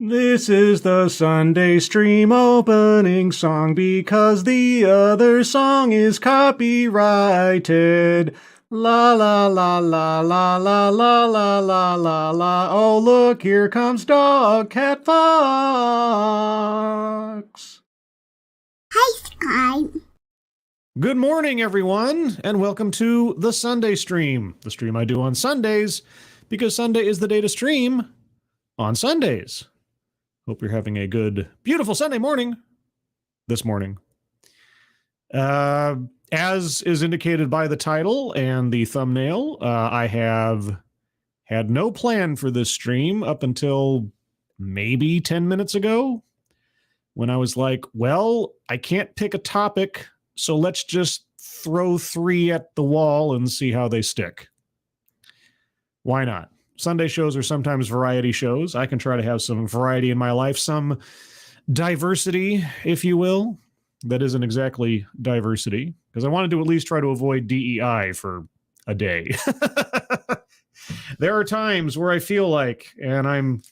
This is the Sunday stream opening song because the other song is copyrighted. La la la la la la la la la la la. Oh look, here comes Dog Cat Fox. Hi, Sky. Good morning, everyone, and welcome to the Sunday stream. The stream I do on Sundays because Sunday is the day to stream on Sundays. Hope you're having a good, beautiful Sunday morning this morning. As is indicated by the title and the thumbnail, I have had no plan for this stream up until maybe 10 minutes ago when I was like, well, I can't pick a topic, so let's just throw 3 at the wall and see how they stick. Why not? Sunday shows are sometimes variety shows. I can try to have some variety in my life, some diversity, if you will. That isn't exactly diversity, because I wanted to at least try to avoid DEI for a day. There are times where I feel like, and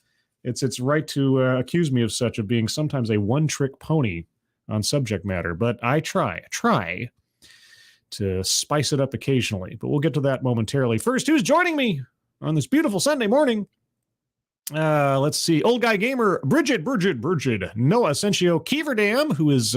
it's right to accuse me of such, of being sometimes a one-trick pony on subject matter, but I try to spice it up occasionally, but we'll get to that momentarily. First, who's joining me on this beautiful Sunday morning? Let's see. Old Guy Gamer, Bridget, Noah Asensio, Keeverdam, who is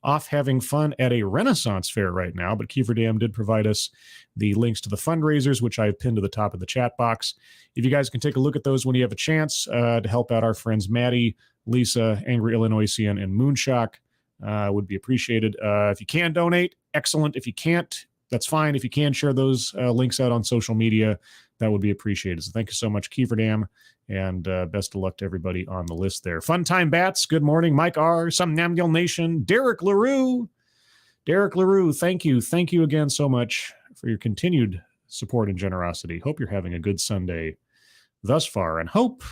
off having fun at a Renaissance fair right now, but Keeverdam did provide us the links to the fundraisers, which I've pinned to the top of the chat box. If you guys can take a look at those when you have a chance to help out our friends Maddie, Lisa, Angry Illinoisian, and Moonshock, would be appreciated. If you can donate, excellent. If you can't, that's fine. If you can share those links out on social media, that would be appreciated. So thank you so much, Keeverdam, and best of luck to everybody on the list there. Funtime Bats, good morning. Mike R., Some Namgyal Nation, Derek LaRue, thank you. Thank you again so much for your continued support and generosity. Hope you're having a good Sunday thus far, and hope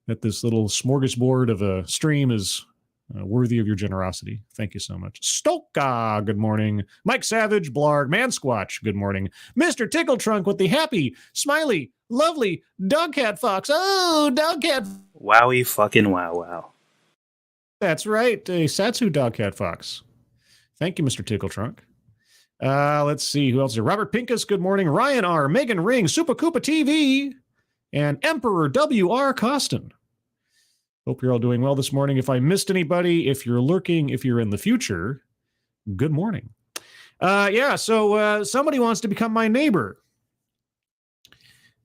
that this little smorgasbord of a stream is worthy of your generosity. Thank you so much. Stoka, good morning. Mike Savage, Blarg, Mansquatch, good morning. Mr. Tickletrunk with the happy, smiley, lovely Dogcat Fox. Oh, Dogcat. Wowie fucking wow. That's right, a Satsu Dogcat Fox. Thank you, Mr. Tickletrunk. Let's see, who else is here? Robert Pincus, good morning. Ryan R., Megan Ring, Super Koopa TV, and Emperor W.R. Costin. Hope you're all doing well this morning. If I missed anybody, if you're lurking, if you're in the future, good morning. So somebody wants to become my neighbor.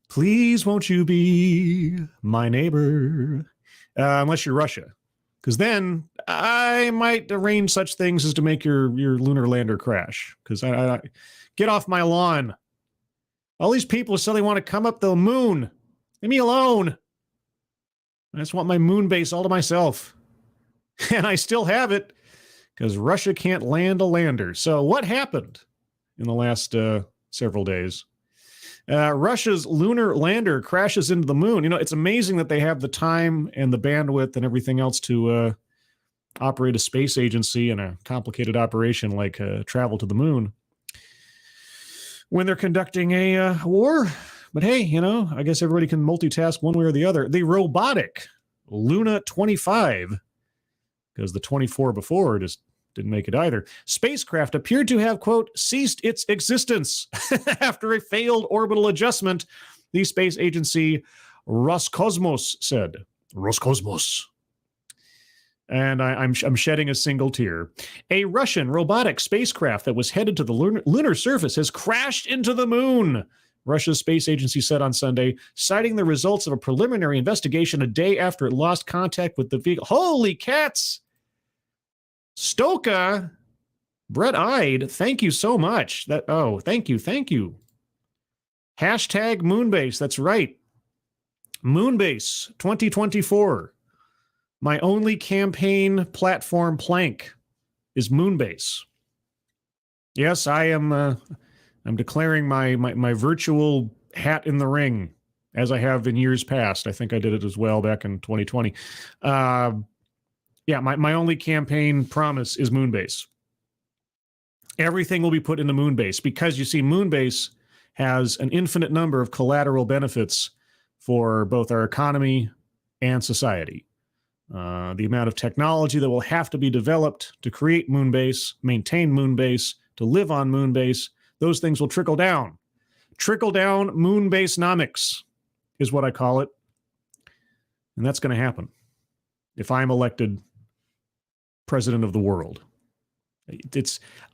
Please won't you be my neighbor? Unless you're Russia. Because then I might arrange such things as to make your lunar lander crash. Because I get off my lawn. All these people suddenly want to come up the moon. Leave me alone. I just want my moon base all to myself. And I still have it because Russia can't land a lander. So what happened in the last several days? Russia's lunar lander crashes into the moon. You know, it's amazing that they have the time and the bandwidth and everything else to operate a space agency in a complicated operation like travel to the moon when they're conducting a war. But hey, you know, I guess everybody can multitask one way or the other. The robotic Luna 25, because the 24 before just didn't make it either, spacecraft appeared to have, quote, ceased its existence after a failed orbital adjustment, the space agency Roscosmos said. Roscosmos. And I'm shedding a single tear. A Russian robotic spacecraft that was headed to the lunar surface has crashed into the moon, Russia's space agency said on Sunday, citing the results of a preliminary investigation a day after it lost contact with the vehicle. Holy cats! Stoka, Brett-eyed, thank you so much. Thank you. Hashtag Moonbase, that's right. Moonbase 2024. My only campaign platform plank is Moonbase. Yes, I am... I'm declaring my virtual hat in the ring, as I have in years past. I think I did it as well back in 2020. My only campaign promise is Moonbase. Everything will be put into Moonbase because, you see, Moonbase has an infinite number of collateral benefits for both our economy and society. the amount of technology that will have to be developed to create Moonbase, maintain Moonbase, to live on Moonbase, those things will trickle down. Trickle down Moonbase-nomics is what I call it. And that's going to happen if I'm elected president of the world.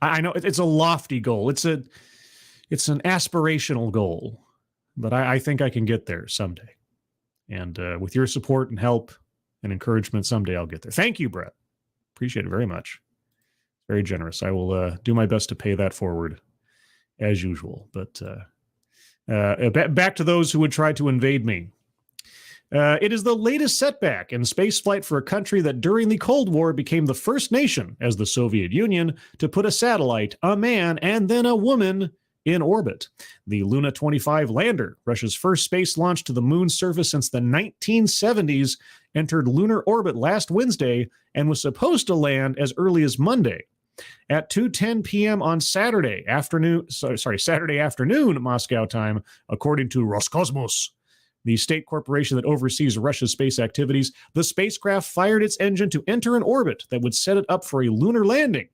I know it's a lofty goal. It's an aspirational goal, but I think I can get there someday. And with your support and help and encouragement, someday I'll get there. Thank you, Brett. Appreciate it very much. Very generous. I will do my best to pay that forward as usual. But back to those who would try to invade me. It is the latest setback in spaceflight for a country that during the Cold War became the first nation, as the Soviet Union, to put a satellite, a man, and then a woman in orbit. The Luna 25 lander, Russia's first space launch to the moon's surface since the 1970s, entered lunar orbit last Wednesday and was supposed to land as early as Monday. At 2:10 p.m. on Saturday afternoon Moscow time, according to Roscosmos, the state corporation that oversees Russia's space activities, the spacecraft fired its engine to enter an orbit that would set it up for a lunar landing.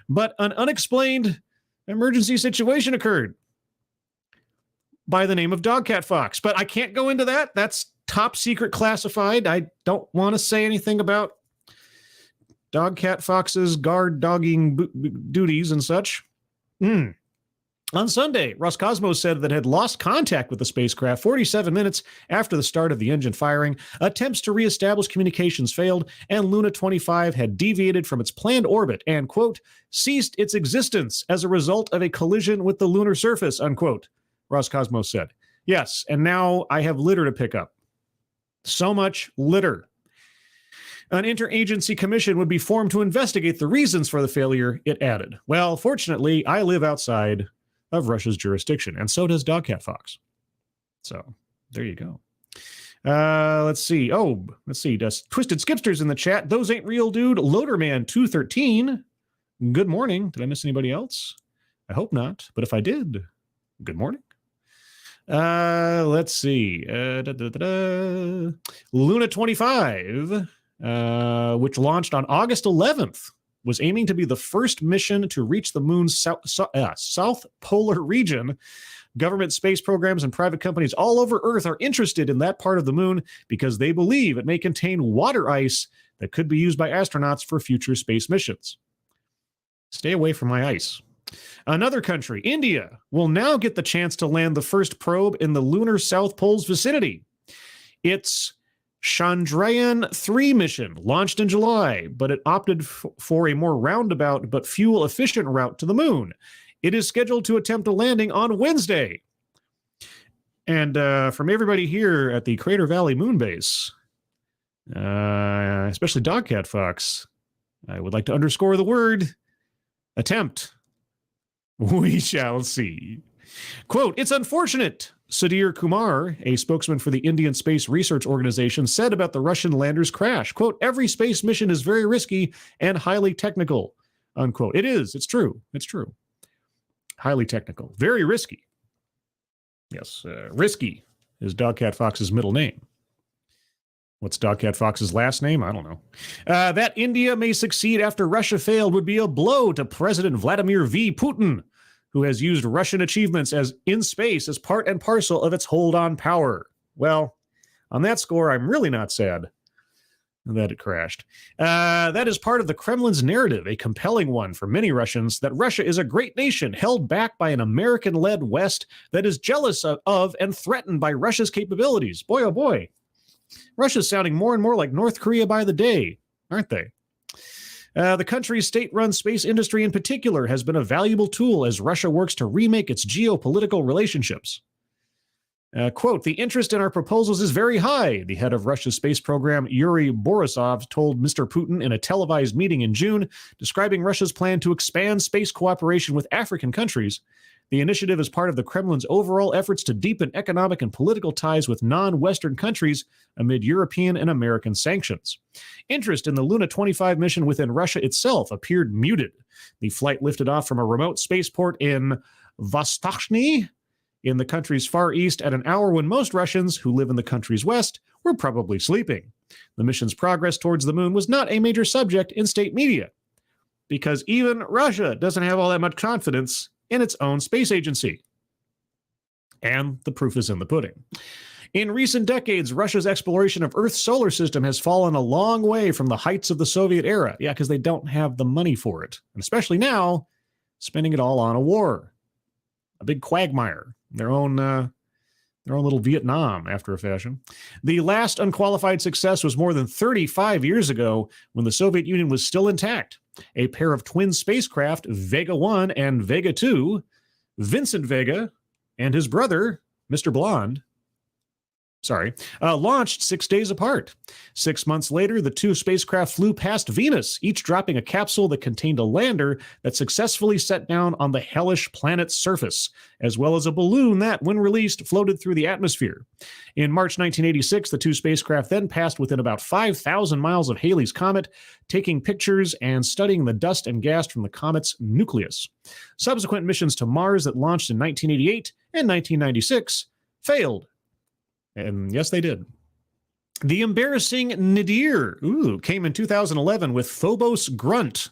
But an unexplained emergency situation occurred by the name of Dogcat Fox. But I can't go into that. That's top secret classified. I don't want to say anything about Dogcat Fox's guard dogging duties and such. On Sunday, Roscosmos said that it had lost contact with the spacecraft 47 minutes after the start of the engine firing. Attempts to reestablish communications failed, and Luna 25 had deviated from its planned orbit and, quote, ceased its existence as a result of a collision with the lunar surface, unquote, Roscosmos said. Yes, and now I have litter to pick up. So much litter. An interagency commission would be formed to investigate the reasons for the failure, it added. Well, fortunately, I live outside of Russia's jurisdiction, and so does Dogcat Fox. So there you go. Let's see. Twisted Skipster's in the chat. Those ain't real, dude. Loaderman 213. Good morning. Did I miss anybody else? I hope not. But if I did, good morning. Let's see. Luna 25, which launched on August 11th, was aiming to be the first mission to reach the moon's south polar region. Government space programs and private companies all over Earth are interested in that part of the moon because they believe it may contain water ice that could be used by astronauts for future space missions. Stay away from my ice. Another country, India, will now get the chance to land the first probe in the lunar South Pole's vicinity. Its Chandrayaan-3 mission launched in July, but it opted for a more roundabout but fuel-efficient route to the moon. It is scheduled to attempt a landing on Wednesday. And from everybody here at the Crater Valley Moon Base, especially Dogcat Fox, I would like to underscore the word attempt. We shall see. Quote, it's unfortunate, Sudhir Kumar, a spokesman for the Indian Space Research Organization, said about the Russian lander's crash. Quote, every space mission is very risky and highly technical, unquote. It is. It's true. It's true. Highly technical. Very risky. Yes, Risky is Dogcat Fox's middle name. What's Dogcat Fox's last name? I don't know. That India may succeed after Russia failed would be a blow to President Vladimir V. Putin, who has used Russian achievements in space as part and parcel of its hold on power. Well, on that score, I'm really not sad that it crashed. That is part of the Kremlin's narrative, a compelling one for many Russians, that Russia is a great nation held back by an American-led West that is jealous of and threatened by Russia's capabilities. Boy, oh boy. Russia's sounding more and more like North Korea by the day, aren't they? The country's state-run space industry in particular has been a valuable tool as Russia works to remake its geopolitical relationships. Quote, the interest in our proposals is very high, the head of Russia's space program, Yuri Borisov, told Mr. Putin in a televised meeting in June, describing Russia's plan to expand space cooperation with African countries. The initiative is part of the Kremlin's overall efforts to deepen economic and political ties with non-Western countries amid European and American sanctions. Interest in the Luna 25 mission within Russia itself appeared muted. The flight lifted off from a remote spaceport in Vostochny in the country's far east at an hour when most Russians who live in the country's west were probably sleeping. The mission's progress towards the moon was not a major subject in state media, because even Russia doesn't have all that much confidence in its own space agency. And the proof is in the pudding. In recent decades, Russia's exploration of Earth's solar system has fallen a long way from the heights of the Soviet era. Yeah, because they don't have the money for it. And especially now, spending it all on a war. A big quagmire. Their own little Vietnam, after a fashion. The last unqualified success was more than 35 years ago when the Soviet Union was still intact. A pair of twin spacecraft, Vega 1 and Vega 2, Vincent Vega and his brother, Mr. Blonde, launched 6 days apart. 6 months later, the two spacecraft flew past Venus, each dropping a capsule that contained a lander that successfully set down on the hellish planet's surface, as well as a balloon that, when released, floated through the atmosphere. In March 1986, the two spacecraft then passed within about 5,000 miles of Halley's Comet, taking pictures and studying the dust and gas from the comet's nucleus. Subsequent missions to Mars that launched in 1988 and 1996 failed. And yes, they did. The embarrassing Nadir came in 2011 with Phobos Grunt.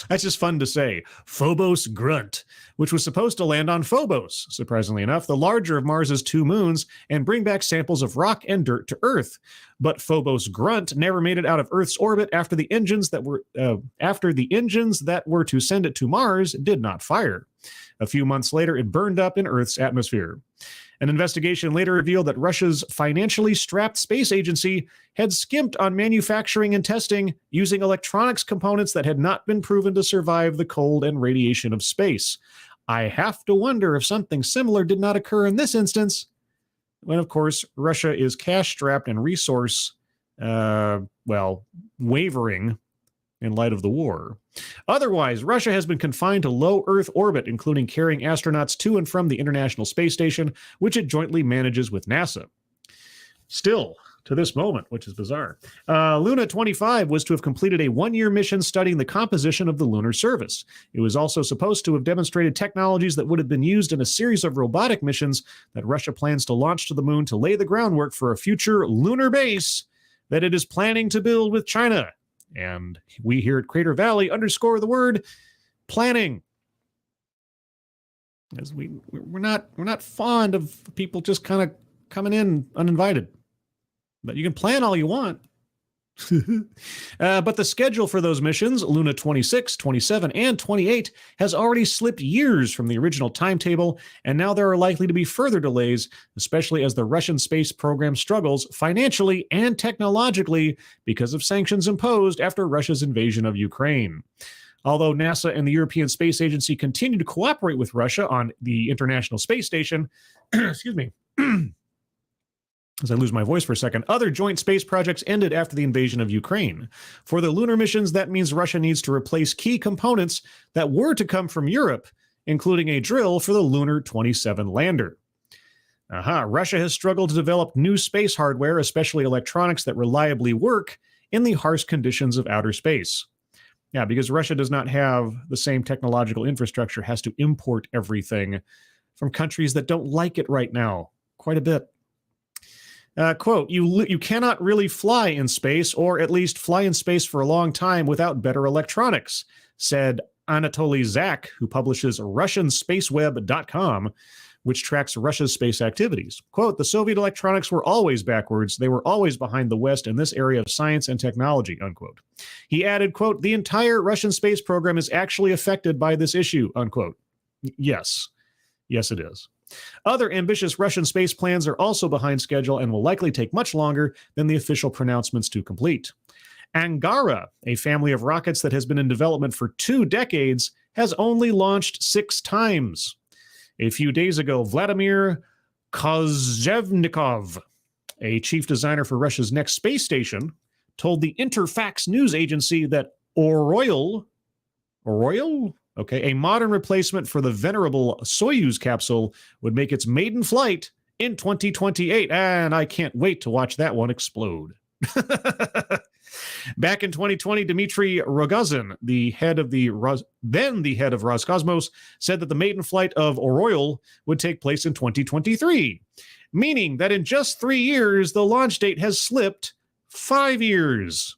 That's just fun to say. Phobos Grunt, which was supposed to land on Phobos, surprisingly enough, the larger of Mars's two moons, and bring back samples of rock and dirt to Earth. But Phobos Grunt never made it out of Earth's orbit after the engines that were to send it to Mars did not fire. A few months later, it burned up in Earth's atmosphere. An investigation later revealed that Russia's financially strapped space agency had skimped on manufacturing and testing using electronics components that had not been proven to survive the cold and radiation of space. I have to wonder if something similar did not occur in this instance, when, of course, Russia is cash-strapped and wavering in light of the war. Otherwise, Russia has been confined to low Earth orbit, including carrying astronauts to and from the International Space Station, which it jointly manages with NASA. Still, to this moment, which is bizarre. Luna 25 was to have completed a one-year mission studying the composition of the lunar surface. It was also supposed to have demonstrated technologies that would have been used in a series of robotic missions that Russia plans to launch to the moon to lay the groundwork for a future lunar base that it is planning to build with China. And we here at Crater Valley underscore the word planning, as we're not fond of people just kind of coming in uninvited. But you can plan all you want. But the schedule for those missions, Luna 26, 27, and 28, has already slipped years from the original timetable, and now there are likely to be further delays, especially as the Russian space program struggles financially and technologically because of sanctions imposed after Russia's invasion of Ukraine. Although NASA and the European Space Agency continue to cooperate with Russia on the International Space Station, excuse me, as I lose my voice for a second, other joint space projects ended after the invasion of Ukraine. For the lunar missions, that means Russia needs to replace key components that were to come from Europe, including a drill for the Lunar 27 lander. Russia has struggled to develop new space hardware, especially electronics that reliably work in the harsh conditions of outer space. Yeah, because Russia does not have the same technological infrastructure, has to import everything from countries that don't like it right now, quite a bit. Quote, you cannot really fly in space, or at least fly in space for a long time without better electronics, said Anatoly Zak, who publishes RussianSpaceWeb.com, which tracks Russia's space activities. Quote, the Soviet electronics were always backwards. They were always behind the West in this area of science and technology, unquote. He added, quote, the entire Russian space program is actually affected by this issue, unquote. Yes. Yes, it is. Other ambitious Russian space plans are also behind schedule and will likely take much longer than the official pronouncements to complete. Angara, a family of rockets that has been in development for 2 decades, has only launched 6 times. A few days ago, Vladimir Kozhevnikov, a chief designer for Russia's next space station, told the Interfax news agency that Oriole, a modern replacement for the venerable Soyuz capsule, would make its maiden flight in 2028, and I can't wait to watch that one explode. Back in 2020, Dmitry Rogozin, the head of Roscosmos, said that the maiden flight of Oriole would take place in 2023. meaning that in just 3 years, the launch date has slipped 5 years.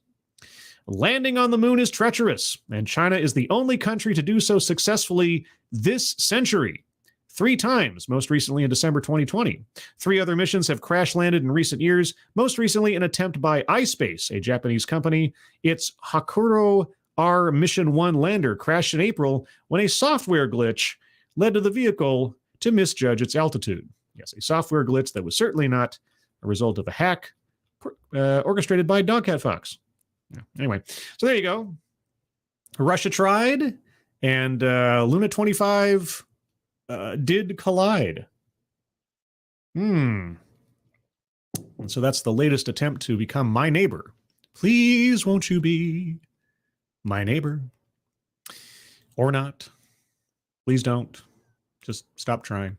Landing on the moon is treacherous, and China is the only country to do so successfully this century. 3 times, most recently in December 2020. 3 other missions have crash-landed in recent years, most recently an attempt by iSpace, a Japanese company. Its Hakuro R Mission 1 lander crashed in April when a software glitch led to the vehicle to misjudge its altitude. Yes, a software glitch that was certainly not a result of a hack orchestrated by Dogcat Fox. Anyway, so there you go. Russia tried, and Luna 25 did collide. And so that's the latest attempt to become my neighbor. Please, won't you be my neighbor? Or not. Please don't. Just stop trying.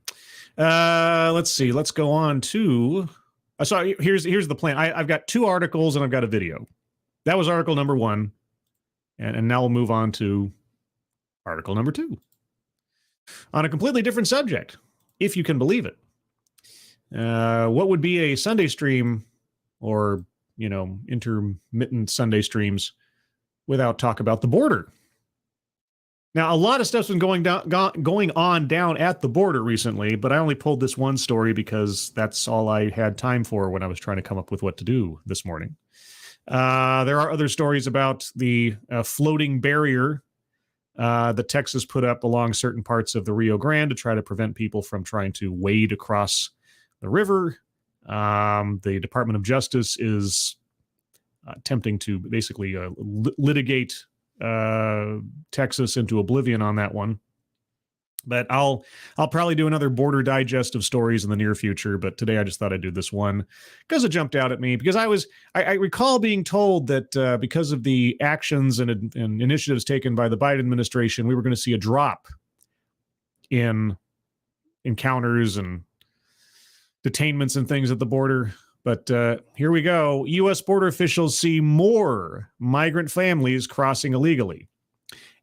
Let's see. Let's go on to... So here's the plan. I've got 2 articles and I've got a video. That was article number 1. And now we'll move on to article number 2. On a completely different subject, if you can believe it. What would be a Sunday stream or, intermittent Sunday streams without talk about the border? Now, a lot of stuff's been going on down at the border recently, but I only pulled this one story because that's all I had time for when I was trying to come up with what to do this morning. There are other stories about the floating barrier that Texas put up along certain parts of the Rio Grande to try to prevent people from trying to wade across the river. The Department of Justice is attempting to basically litigate Texas into oblivion on that one. But I'll probably do another border digest of stories in the near future. But today I just thought I'd do this one because it jumped out at me. Because I recall being told that because of the actions and initiatives taken by the Biden administration, we were going to see a drop in encounters and detainments and things at the border. But here we go. U.S. border officials see more migrant families crossing illegally.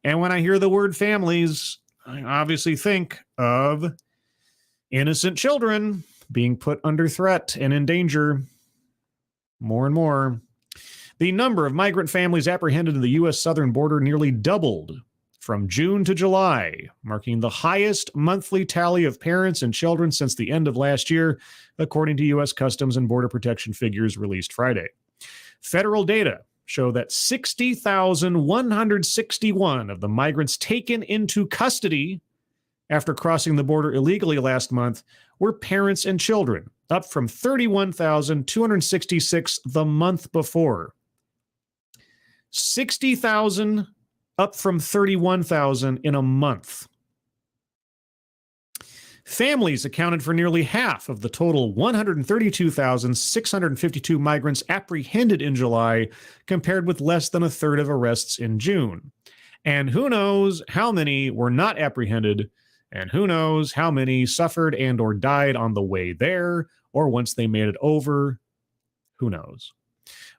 And when I hear the word families, I obviously think of innocent children being put under threat and in danger more and more. The number of migrant families apprehended in the U.S. southern border nearly doubled from June to July, marking the highest monthly tally of parents and children since the end of last year, according to U.S. Customs and Border Protection figures released Friday. Federal data show that 60,161 of the migrants taken into custody after crossing the border illegally last month were parents and children, up from 31,266 the month before. 60,000 up from 31,000 in a month. Families accounted for nearly half of the total 132,652 migrants apprehended in July, compared with less than a third of arrests in June. And who knows how many were not apprehended, and who knows how many suffered and or died on the way there, or once they made it over. Who knows?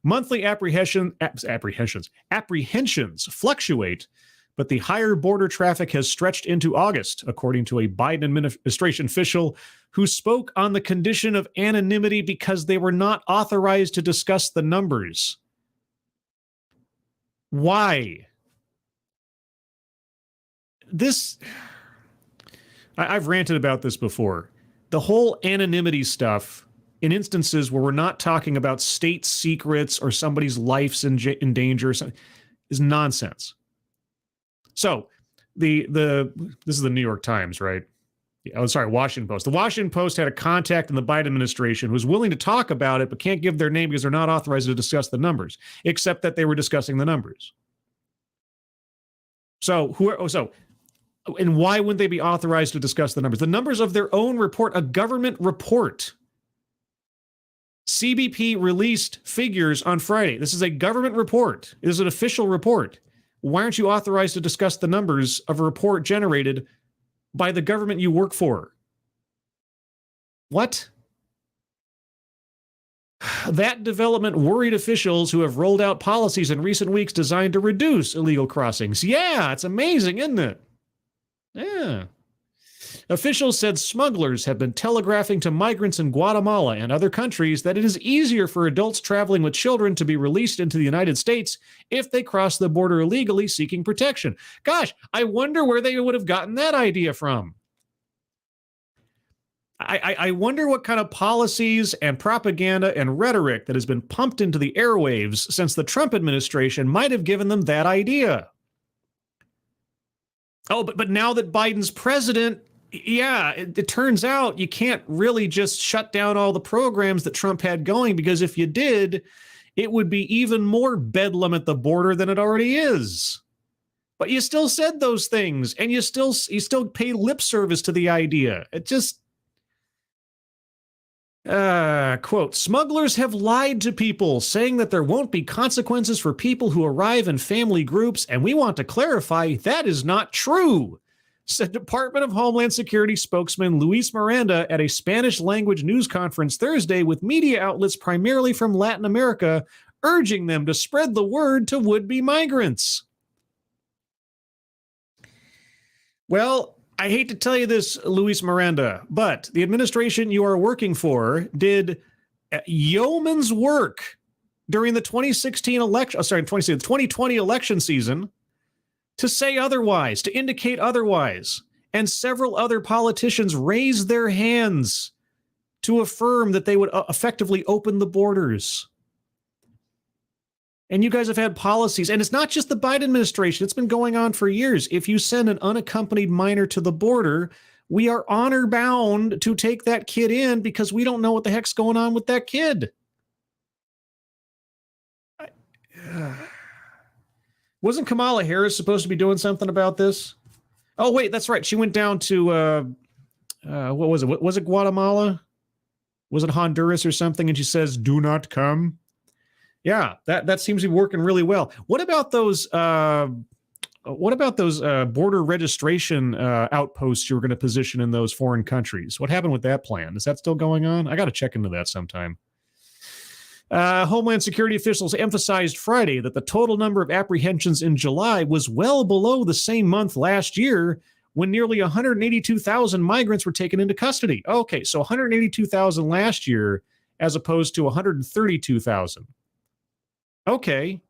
Monthly apprehensions fluctuate, but the higher border traffic has stretched into August, according to a Biden administration official who spoke on the condition of anonymity because they were not authorized to discuss the numbers. Why? I've ranted about this before. The whole anonymity stuff in instances where we're not talking about state secrets or somebody's life's in danger is nonsense. So this is the New York Times, right? Washington Post. The Washington Post had a contact in the Biden administration who was willing to talk about it, but can't give their name because they're not authorized to discuss the numbers, except that they were discussing the numbers. And why wouldn't they be authorized to discuss the numbers? The numbers of their own report, a government report. CBP released figures on Friday. This is a government report. It is an official report. Why aren't you authorized to discuss the numbers of a report generated by the government you work for? What? That development worried officials who have rolled out policies in recent weeks designed to reduce illegal crossings. Yeah, it's amazing, isn't it? Yeah. Officials said smugglers have been telegraphing to migrants in Guatemala and other countries that it is easier for adults traveling with children to be released into the United States if they cross the border illegally seeking protection. Gosh, I wonder where they would have gotten that idea from. I wonder what kind of policies and propaganda and rhetoric that has been pumped into the airwaves since the Trump administration might have given them that idea. Oh, but now that Biden's president, yeah, it turns out you can't really just shut down all the programs that Trump had going, because if you did, it would be even more bedlam at the border than it already is. But you still said those things, and you still pay lip service to the idea. It just... quote, smugglers have lied to people, saying that there won't be consequences for people who arrive in family groups, and we want to clarify that is not true, said Department of Homeland Security spokesman Luis Miranda at a Spanish-language news conference Thursday with media outlets primarily from Latin America, urging them to spread the word to would-be migrants. Well, I hate to tell you this, Luis Miranda, but the administration you are working for did yeoman's work during the 2016 election, 2020 election season to say otherwise, to indicate otherwise. And several other politicians raised their hands to affirm that they would effectively open the borders. And you guys have had policies, and it's not just the Biden administration. It's been going on for years. If you send an unaccompanied minor to the border, we are honor bound to take that kid in because we don't know what the heck's going on with that kid. Wasn't Kamala Harris supposed to be doing something about this? Oh, wait, that's right. She went down to, what was it? Was it Guatemala? Was it Honduras or something? And she says, do not come. Yeah, that seems to be working really well. What about those border registration outposts you were going to position in those foreign countries? What happened with that plan? Is that still going on? I got to check into that sometime. Homeland Security officials emphasized Friday that the total number of apprehensions in July was well below the same month last year, when nearly 182,000 migrants were taken into custody. Okay, so 182,000 last year as opposed to 132,000. Okay,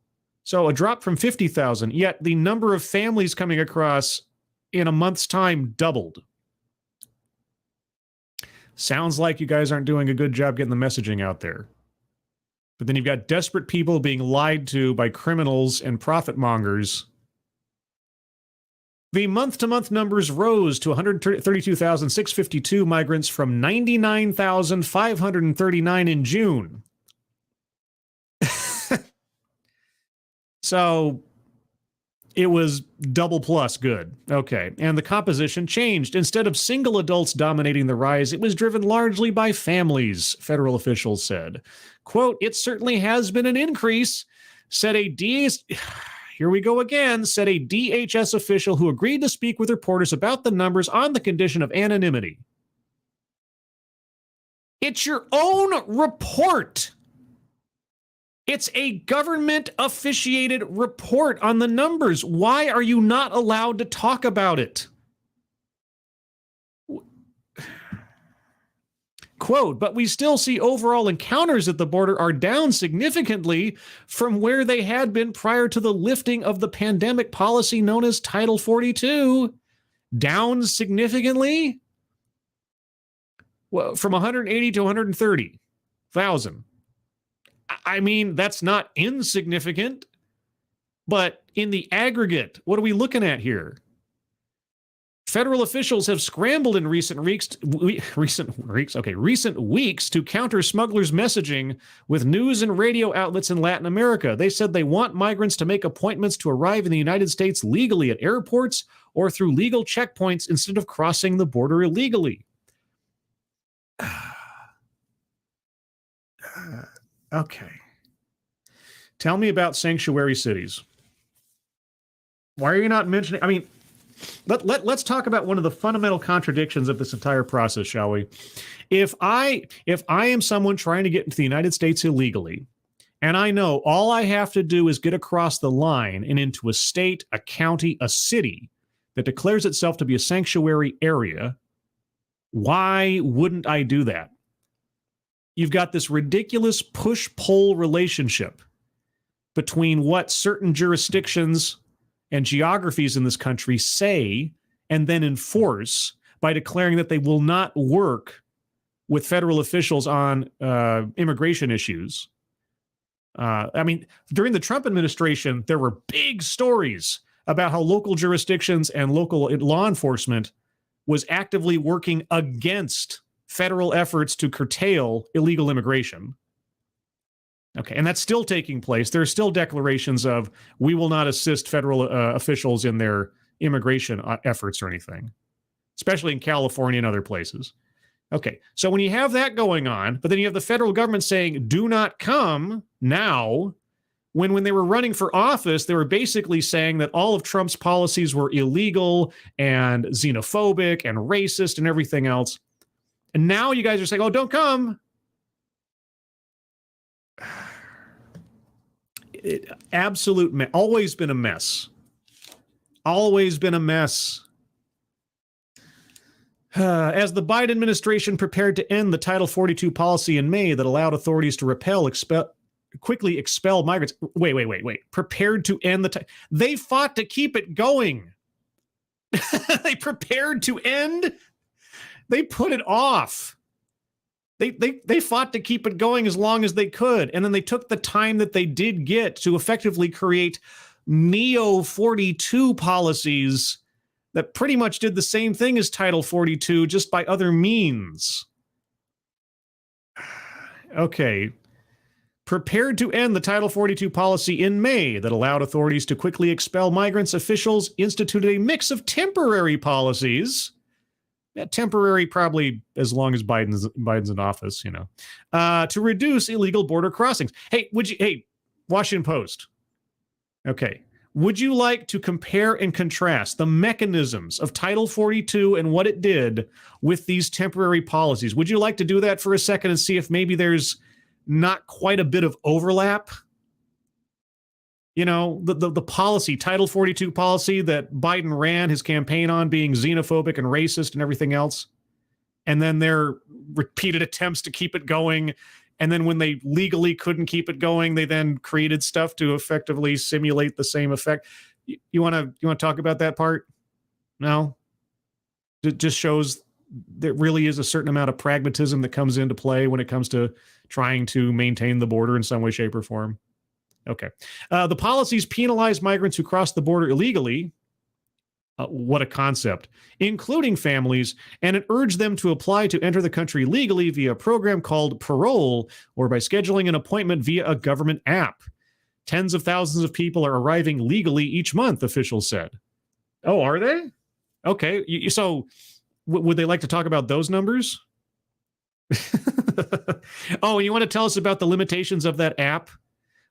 so a drop from 50,000, yet the number of families coming across in a month's time doubled. Sounds like you guys aren't doing a good job getting the messaging out there. But then you've got desperate people being lied to by criminals and profit mongers. The month-to-month numbers rose to 132,652 migrants from 99,539 in June. So it was double plus good. Okay. And the composition changed. Instead of single adults dominating the rise, it was driven largely by families, federal officials said. Quote, it certainly has been an increase, said a here we go again, said a DHS official who agreed to speak with reporters about the numbers on the condition of anonymity. It's your own report. It's a government-officiated report on the numbers. Why are you not allowed to talk about it? Quote, but we still see overall encounters at the border are down significantly from where they had been prior to the lifting of the pandemic policy known as Title 42. Down significantly? Well, from 180 to 130,000. I mean, that's not insignificant, but in the aggregate, what are we looking at here? Federal officials have scrambled in recent weeks to counter smugglers' messaging with news and radio outlets in Latin America. They said they want migrants to make appointments to arrive in the United States legally at airports or through legal checkpoints instead of crossing the border illegally. Okay. Tell me about sanctuary cities. Why are you not mentioning? I mean, let's talk about one of the fundamental contradictions of this entire process, shall we? If I am someone trying to get into the United States illegally, and I know all I have to do is get across the line and into a state, a county, a city that declares itself to be a sanctuary area, Why wouldn't I do that? You've got this ridiculous push-pull relationship between what certain jurisdictions and geographies in this country say and then enforce by declaring that they will not work with federal officials on immigration issues. I mean, during the Trump administration, there were big stories about how local jurisdictions and local law enforcement was actively working against federal efforts to curtail illegal immigration. Okay, and that's still taking place. There are still declarations of, we will not assist federal officials in their immigration efforts or anything, especially in California and other places. Okay, so when you have that going on, but then you have the federal government saying, do not come now, when they were running for office, they were basically saying that all of Trump's policies were illegal and xenophobic and racist and everything else. And now you guys are saying, oh, don't come. Always been a mess. Always been a mess. As the Biden administration prepared to end the Title 42 policy in May that allowed authorities to quickly expel migrants. Wait. Prepared to end they fought to keep it going. They prepared to end. They put it off. They fought to keep it going as long as they could. And then they took the time that they did get to effectively create Neo 42 policies that pretty much did the same thing as Title 42, just by other means. Okay. Prepared to end the Title 42 policy in May that allowed authorities to quickly expel migrants, officials instituted a mix of temporary policies. Temporary, probably as long as Biden's in office, to reduce illegal border crossings. Hey, Washington Post. Okay. Would you like to compare and contrast the mechanisms of Title 42 and what it did with these temporary policies? Would you like to do that for a second and see if maybe there's not quite a bit of overlap? The policy, Title 42 policy that Biden ran his campaign on being xenophobic and racist and everything else. And then their repeated attempts to keep it going. And then when they legally couldn't keep it going, they then created stuff to effectively simulate the same effect. You want to talk about that part? No? It just shows there really is a certain amount of pragmatism that comes into play when it comes to trying to maintain the border in some way, shape, or form. Okay. The policies penalize migrants who cross the border illegally. What a concept. Including families, and it urged them to apply to enter the country legally via a program called Parole or by scheduling an appointment via a government app. Tens of thousands of people are arriving legally each month, officials said. Oh, are they? Okay. So would they like to talk about those numbers? Oh, and you want to tell us about the limitations of that app?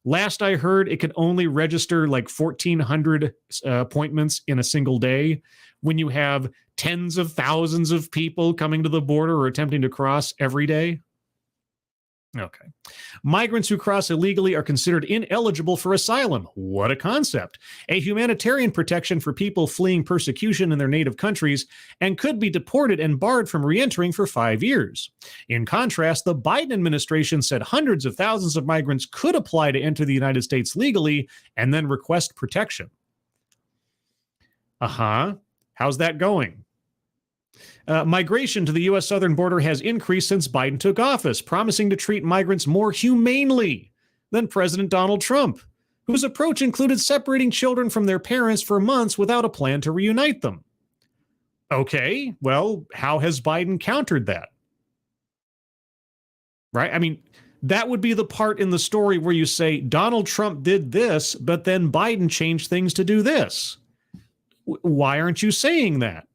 Last I heard, it could only register like 1,400 appointments in a single day when you have tens of thousands of people coming to the border or attempting to cross every day. Okay. Migrants who cross illegally are considered ineligible for asylum. What a concept. A humanitarian protection for people fleeing persecution in their native countries and could be deported and barred from re-entering for 5 years. In contrast, the Biden administration said hundreds of thousands of migrants could apply to enter the United States legally and then request protection. How's that going? Migration to the U.S. southern border has increased since Biden took office, promising to treat migrants more humanely than President Donald Trump, whose approach included separating children from their parents for months without a plan to reunite them. Okay, well, how has Biden countered that? Right? I mean, that would be the part in the story where you say Donald Trump did this, but then Biden changed things to do this. Why aren't you saying that?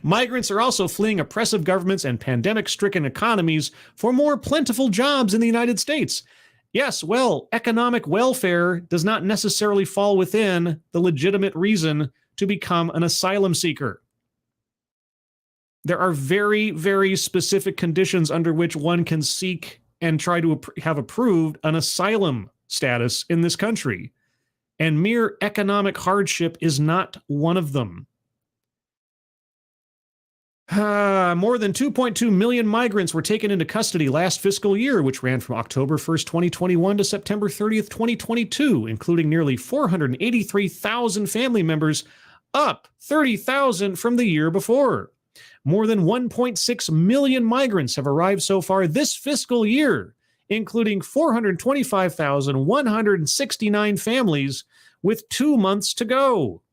Migrants are also fleeing oppressive governments and pandemic-stricken economies for more plentiful jobs in the United States. Yes, well, economic welfare does not necessarily fall within the legitimate reason to become an asylum seeker. There are very, very specific conditions under which one can seek and try to have approved an asylum status in this country. And mere economic hardship is not one of them. More than 2.2 million migrants were taken into custody last fiscal year, which ran from October 1st, 2021 to September 30th, 2022, including nearly 483,000 family members, up 30,000 from the year before. More than 1.6 million migrants have arrived so far this fiscal year, including 425,169 families with 2 months to go.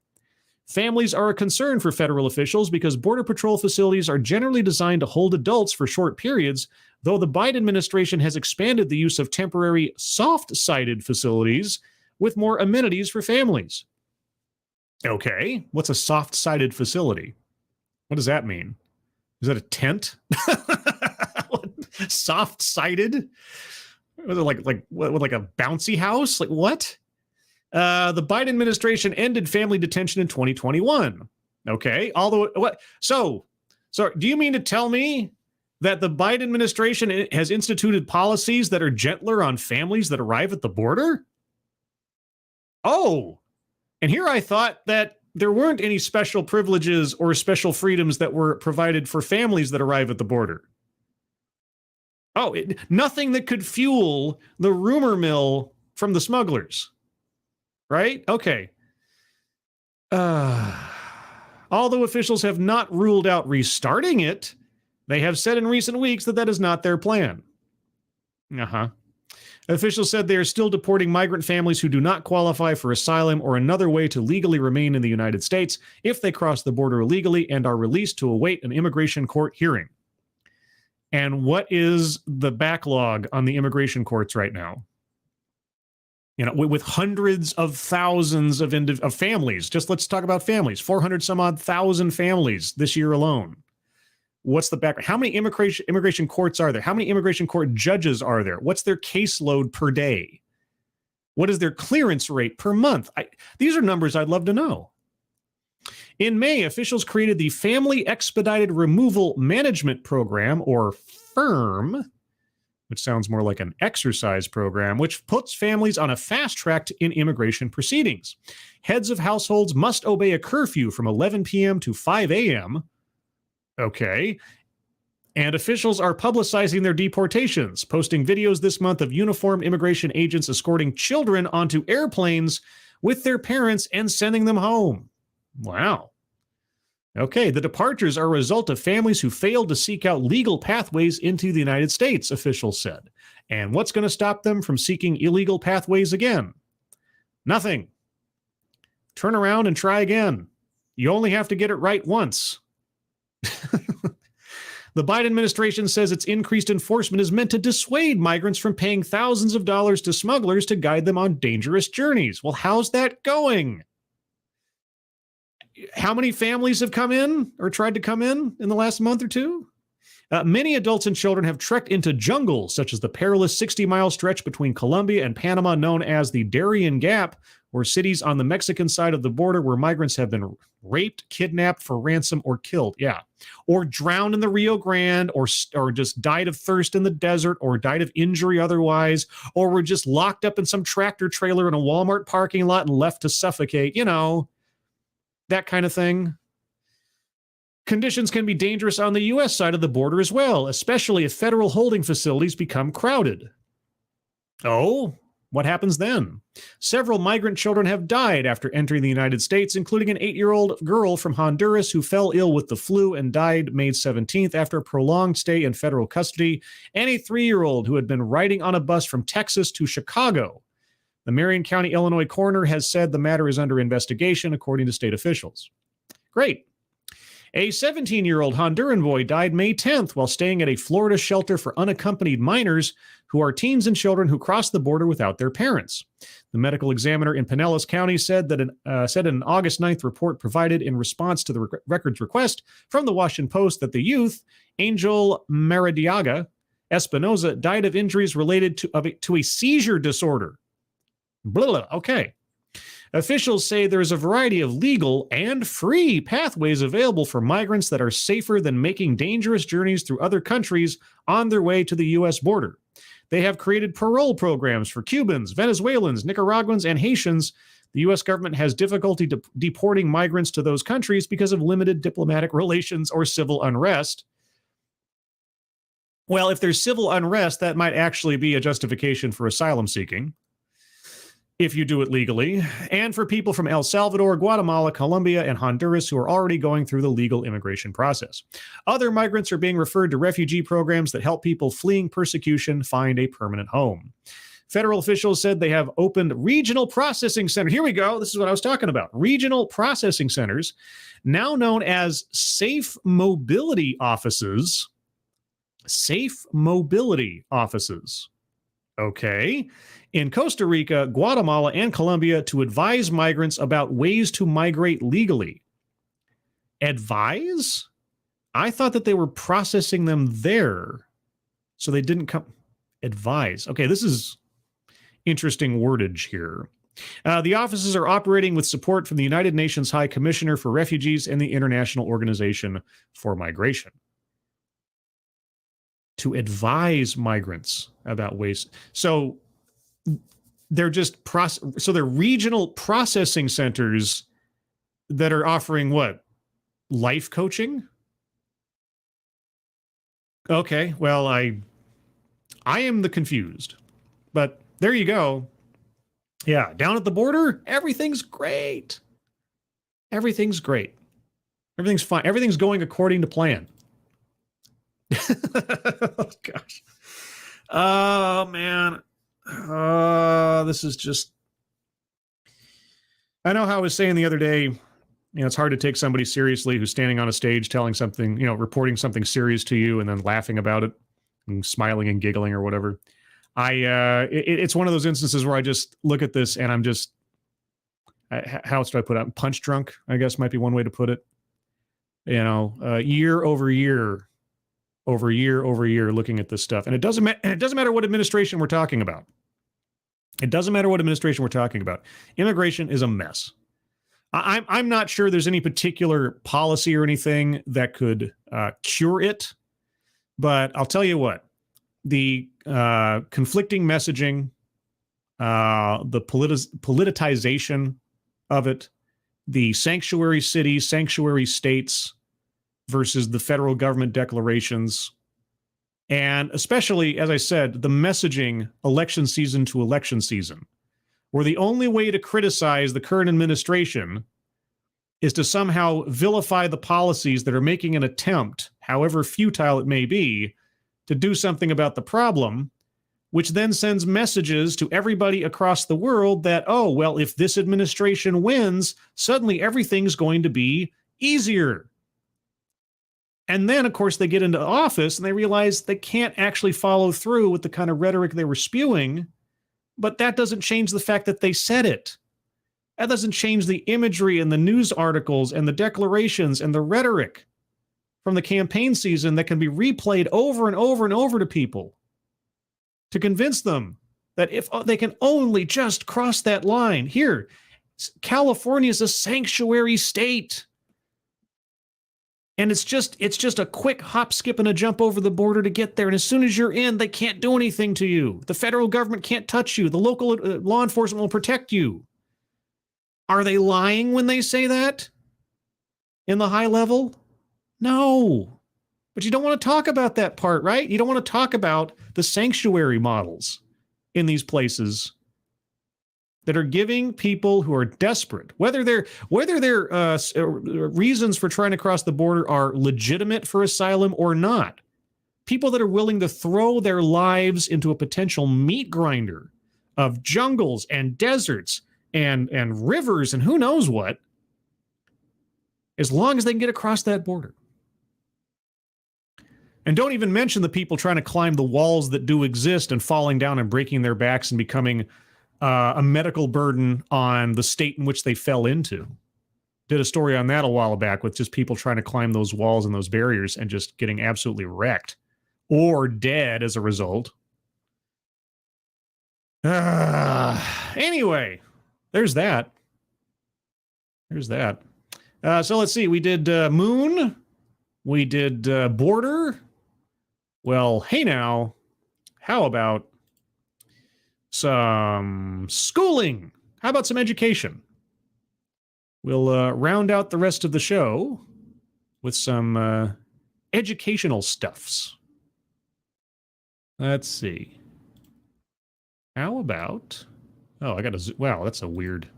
Families are a concern for federal officials because Border Patrol facilities are generally designed to hold adults for short periods, though the Biden administration has expanded the use of temporary soft-sided facilities with more amenities for families. Okay, what's a soft-sided facility? What does that mean? Is that a tent? Soft-sided? Like a bouncy house? Like what? The Biden administration ended family detention in 2021. Okay, although what? So do you mean to tell me that the Biden administration has instituted policies that are gentler on families that arrive at the border? Oh, and here I thought that there weren't any special privileges or special freedoms that were provided for families that arrive at the border. Oh, nothing that could fuel the rumor mill from the smugglers. Right? Okay. Although officials have not ruled out restarting it, they have said in recent weeks that is not their plan. Officials said they are still deporting migrant families who do not qualify for asylum or another way to legally remain in the United States if they cross the border illegally and are released to await an immigration court hearing. And what is the backlog on the immigration courts right now? You know, with hundreds of thousands of families. Just let's talk about families. 400 some odd thousand families this year alone. What's the background? How many immigration courts are there? How many immigration court judges are there? What's their caseload per day? What is their clearance rate per month? These are numbers I'd love to know. In May, officials created the Family Expedited Removal Management Program, or FIRM, which sounds more like an exercise program, which puts families on a fast track in immigration proceedings. Heads of households must obey a curfew from 11 p.m. to 5 a.m. Okay. And officials are publicizing their deportations, posting videos this month of uniformed immigration agents escorting children onto airplanes with their parents and sending them home. Wow. Okay, the departures are a result of families who failed to seek out legal pathways into the United States, officials said. And what's going to stop them from seeking illegal pathways again? Nothing. Turn around and try again. You only have to get it right once. The Biden administration says its increased enforcement is meant to dissuade migrants from paying thousands of dollars to smugglers to guide them on dangerous journeys. Well, how's that going? How many families have come in or tried to come in the last month or two? Many adults and children have trekked into jungles, such as the perilous 60-mile stretch between Colombia and Panama known as the Darien Gap, or cities on the Mexican side of the border where migrants have been raped, kidnapped for ransom, or killed. Yeah. Or drowned in the Rio Grande, or just died of thirst in the desert, or died of injury otherwise, or were just locked up in some tractor trailer in a Walmart parking lot and left to suffocate. You know, that kind of thing. Conditions can be dangerous on the U.S. side of the border as well, especially if federal holding facilities become crowded. Oh, what happens then? Several migrant children have died after entering the United States, including an 8-year-old girl from Honduras who fell ill with the flu and died May 17th after a prolonged stay in federal custody, and a 3-year-old who had been riding on a bus from Texas to Chicago. The Marion County, Illinois coroner has said the matter is under investigation, according to state officials. Great. A 17-year-old Honduran boy died May 10th while staying at a Florida shelter for unaccompanied minors who are teens and children who cross the border without their parents. The medical examiner in Pinellas County said in an August 9th report provided in response to the record's request from the Washington Post that the youth, Angel Maradiaga Espinoza, died of injuries related to a seizure disorder. Blah, okay. Officials say there is a variety of legal and free pathways available for migrants that are safer than making dangerous journeys through other countries on their way to the U.S. border. They have created parole programs for Cubans, Venezuelans, Nicaraguans, and Haitians The U.S. government has difficulty deporting migrants to those countries because of limited diplomatic relations or civil unrest. Well, if there's civil unrest, that might actually be a justification for asylum seeking, if you do it legally, and for people from El Salvador, Guatemala, Colombia, and Honduras who are already going through the legal immigration process. Other migrants are being referred to refugee programs that help people fleeing persecution find a permanent home. Federal officials said they have opened regional processing centers. Here we go. This is what I was talking about. Regional processing centers, now known as safe mobility offices. Safe mobility offices. Okay. In Costa Rica, Guatemala, and Colombia to advise migrants about ways to migrate legally. Advise? I thought that they were processing them there, so they didn't come. Advise. Okay, this is interesting wordage here. The offices are operating with support from the United Nations High Commissioner for Refugees and the International Organization for Migration. To advise migrants about ways. So they're just they're regional processing centers that are offering what? Life coaching? Okay, well, I am the confused. But there you go. Yeah, down at the border, everything's great. Everything's great. Everything's fine. Everything's going according to plan. Oh, gosh. Oh, man. This is just... I know how I was saying the other day, it's hard to take somebody seriously who's standing on a stage telling something, reporting something serious to you and then laughing about it and smiling and giggling or whatever. It's one of those instances where I just look at this and I'm just, how else do I put it? Punch drunk, I guess might be one way to put it. Year over year looking at this stuff. And it doesn't matter what administration we're talking about. It doesn't matter what administration we're talking about. Immigration is a mess. I'm not sure there's any particular policy or anything that could cure it. But I'll tell you what, the conflicting messaging, the politicization of it, the sanctuary cities, sanctuary states versus the federal government declarations, and especially, as I said, the messaging election season to election season, where the only way to criticize the current administration is to somehow vilify the policies that are making an attempt, however futile it may be, to do something about the problem, which then sends messages to everybody across the world that, oh, well, if this administration wins, suddenly everything's going to be easier. And then, of course, they get into office and they realize they can't actually follow through with the kind of rhetoric they were spewing, but that doesn't change the fact that they said it. That doesn't change the imagery and the news articles and the declarations and the rhetoric from the campaign season that can be replayed over and over and over to people to convince them that if they can only just cross that line. Here, California is a sanctuary state. And it's just a quick hop, skip, and a jump over the border to get there. And as soon as you're in, they can't do anything to you. The federal government can't touch you. The local law enforcement will protect you. Are they lying when they say that? In the high level? No. But you don't want to talk about that part, right? You don't want to talk about the sanctuary models in these places that are giving people who are desperate, whether their reasons for trying to cross the border are legitimate for asylum or not, people that are willing to throw their lives into a potential meat grinder of jungles and deserts and rivers and who knows what, as long as they can get across that border. And don't even mention the people trying to climb the walls that do exist and falling down and breaking their backs and becoming a medical burden on the state in which they fell into. Did a story on that a while back with just people trying to climb those walls and those barriers and just getting absolutely wrecked or dead as a result. Anyway, there's that. So let's see. We did Moon. We did Border. Well, hey now, how about some schooling? how about some education? We'll round out the rest of the show with some educational stuffs. Let's see. How about... Oh, I got to... Wow, that's a weird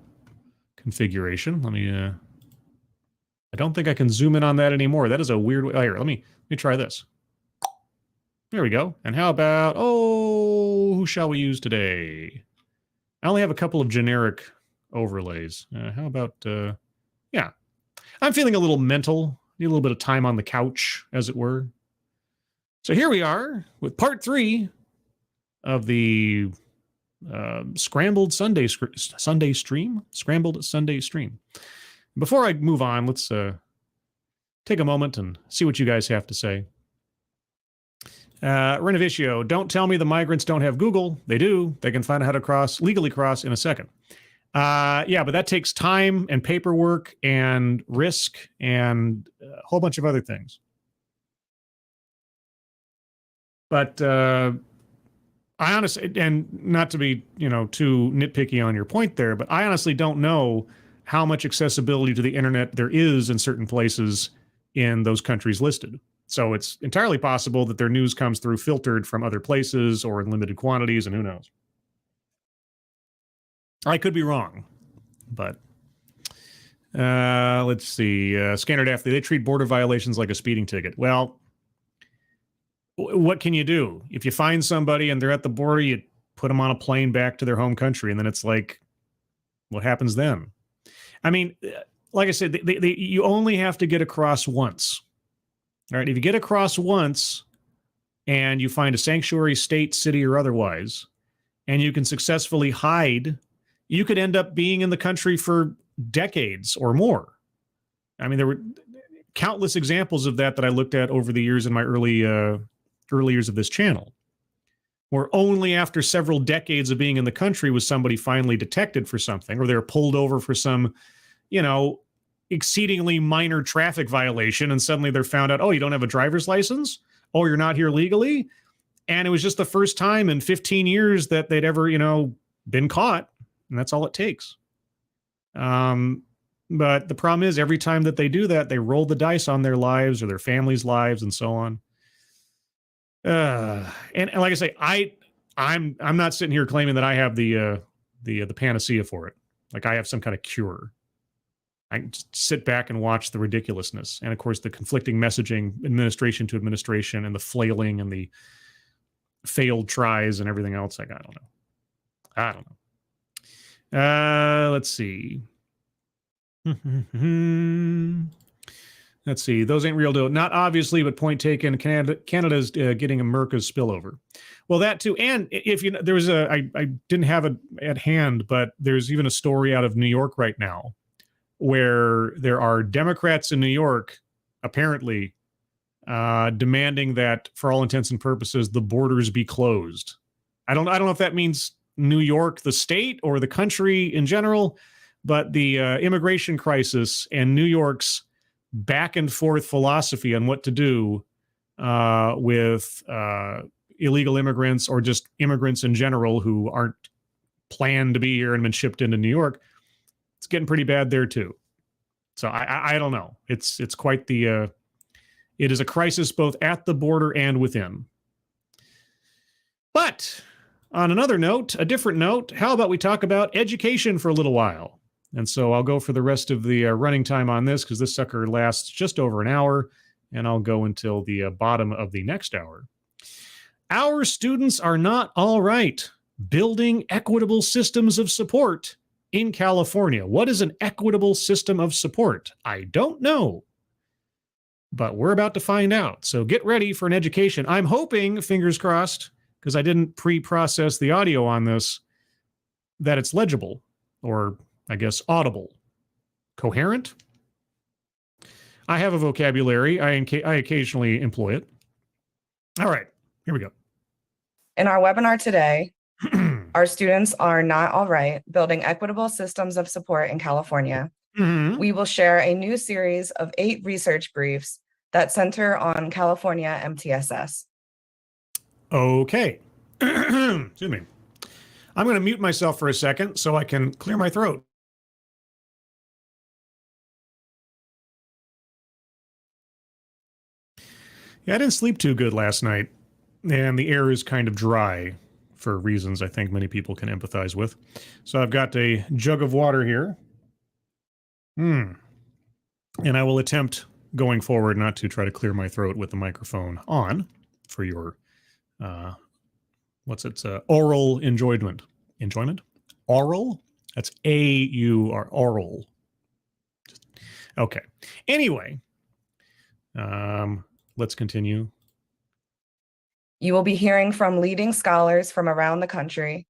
configuration. Let me... I don't think I can zoom in on that anymore. That is a weird... Oh, here, let me try this. There we go. And how about... Oh, who shall we use today? I only have a couple of generic overlays. How about... yeah. I'm feeling a little mental. Need a little bit of time on the couch, as it were. So here we are with part 3 of the Scrambled Sunday stream. Scrambled Sunday stream. Before I move on, let's take a moment and see what you guys have to say. Renovicio, don't tell me the migrants don't have Google. They do. They can find out how to legally cross in a second. Yeah, but that takes time and paperwork and risk and a whole bunch of other things. But I honestly, and not to be, too nitpicky on your point there, but I honestly don't know how much accessibility to the internet there is in certain places in those countries listed. So it's entirely possible that their news comes through filtered from other places or in limited quantities, and who knows. I could be wrong, but let's see. Scanner Daphne, they treat border violations like a speeding ticket. Well, what can you do? If you find somebody and they're at the border, you put them on a plane back to their home country, and then it's like, what happens then? I mean, like I said, you only have to get across once. All right, if you get across once and you find a sanctuary state, city, or otherwise, and you can successfully hide, you could end up being in the country for decades or more. I mean, there were countless examples of that I looked at over the years in my early years of this channel, where only after several decades of being in the country was somebody finally detected for something, or they were pulled over for some, exceedingly minor traffic violation, and suddenly they're found out, oh, you don't have a driver's license? Oh, you're not here legally? And it was just the first time in 15 years that they'd ever, been caught, and that's all it takes. But the problem is, every time that they do that, they roll the dice on their lives or their families' lives and so on. And like I say, I'm not sitting here claiming that I have the panacea for it. Like I have some kind of cure. I can just sit back and watch the ridiculousness. And of course, the conflicting messaging, administration to administration, and the flailing and the failed tries and everything else. I don't know. Let's see. Let's see. Those ain't real deal. Not obviously, but point taken. Canada's getting a Merca's spillover. Well, that too. And if there was I didn't have it at hand, but there's even a story out of New York right now where there are Democrats in New York apparently demanding that, for all intents and purposes, the borders be closed. I don't know if that means New York, the state, or the country in general, but the immigration crisis and New York's back and forth philosophy on what to do with illegal immigrants or just immigrants in general who aren't planned to be here and been shipped into New York, it's getting pretty bad there too. So I don't know. It's quite the it is a crisis both at the border and within. But on another note, a different note, how about we talk about education for a little while? And so I'll go for the rest of the running time on this because this sucker lasts just over an hour, and I'll go until the bottom of the next hour. Our students are not all right. Building equitable systems of support in California. What is an equitable system of support? I don't know, but we're about to find out. So get ready for an education. I'm hoping, fingers crossed, because I didn't pre-process the audio on this, that it's legible, or I guess audible. Coherent? I have a vocabulary. I occasionally employ it. All right, here we go. In our webinar today, our students are not all right, building equitable systems of support in California. Mm-hmm. We will share a new series of 8 research briefs that center on California MTSS. Okay. Excuse me. I'm going to mute myself for a second so I can clear my throat. Yeah, I didn't sleep too good last night, and the air is kind of dry for reasons I think many people can empathize with. So I've got a jug of water here. And I will attempt going forward not to try to clear my throat with the microphone on for your, oral enjoyment. Enjoyment? Oral? That's A-U-R, oral. Okay. Anyway, let's continue. You will be hearing from leading scholars from around the country,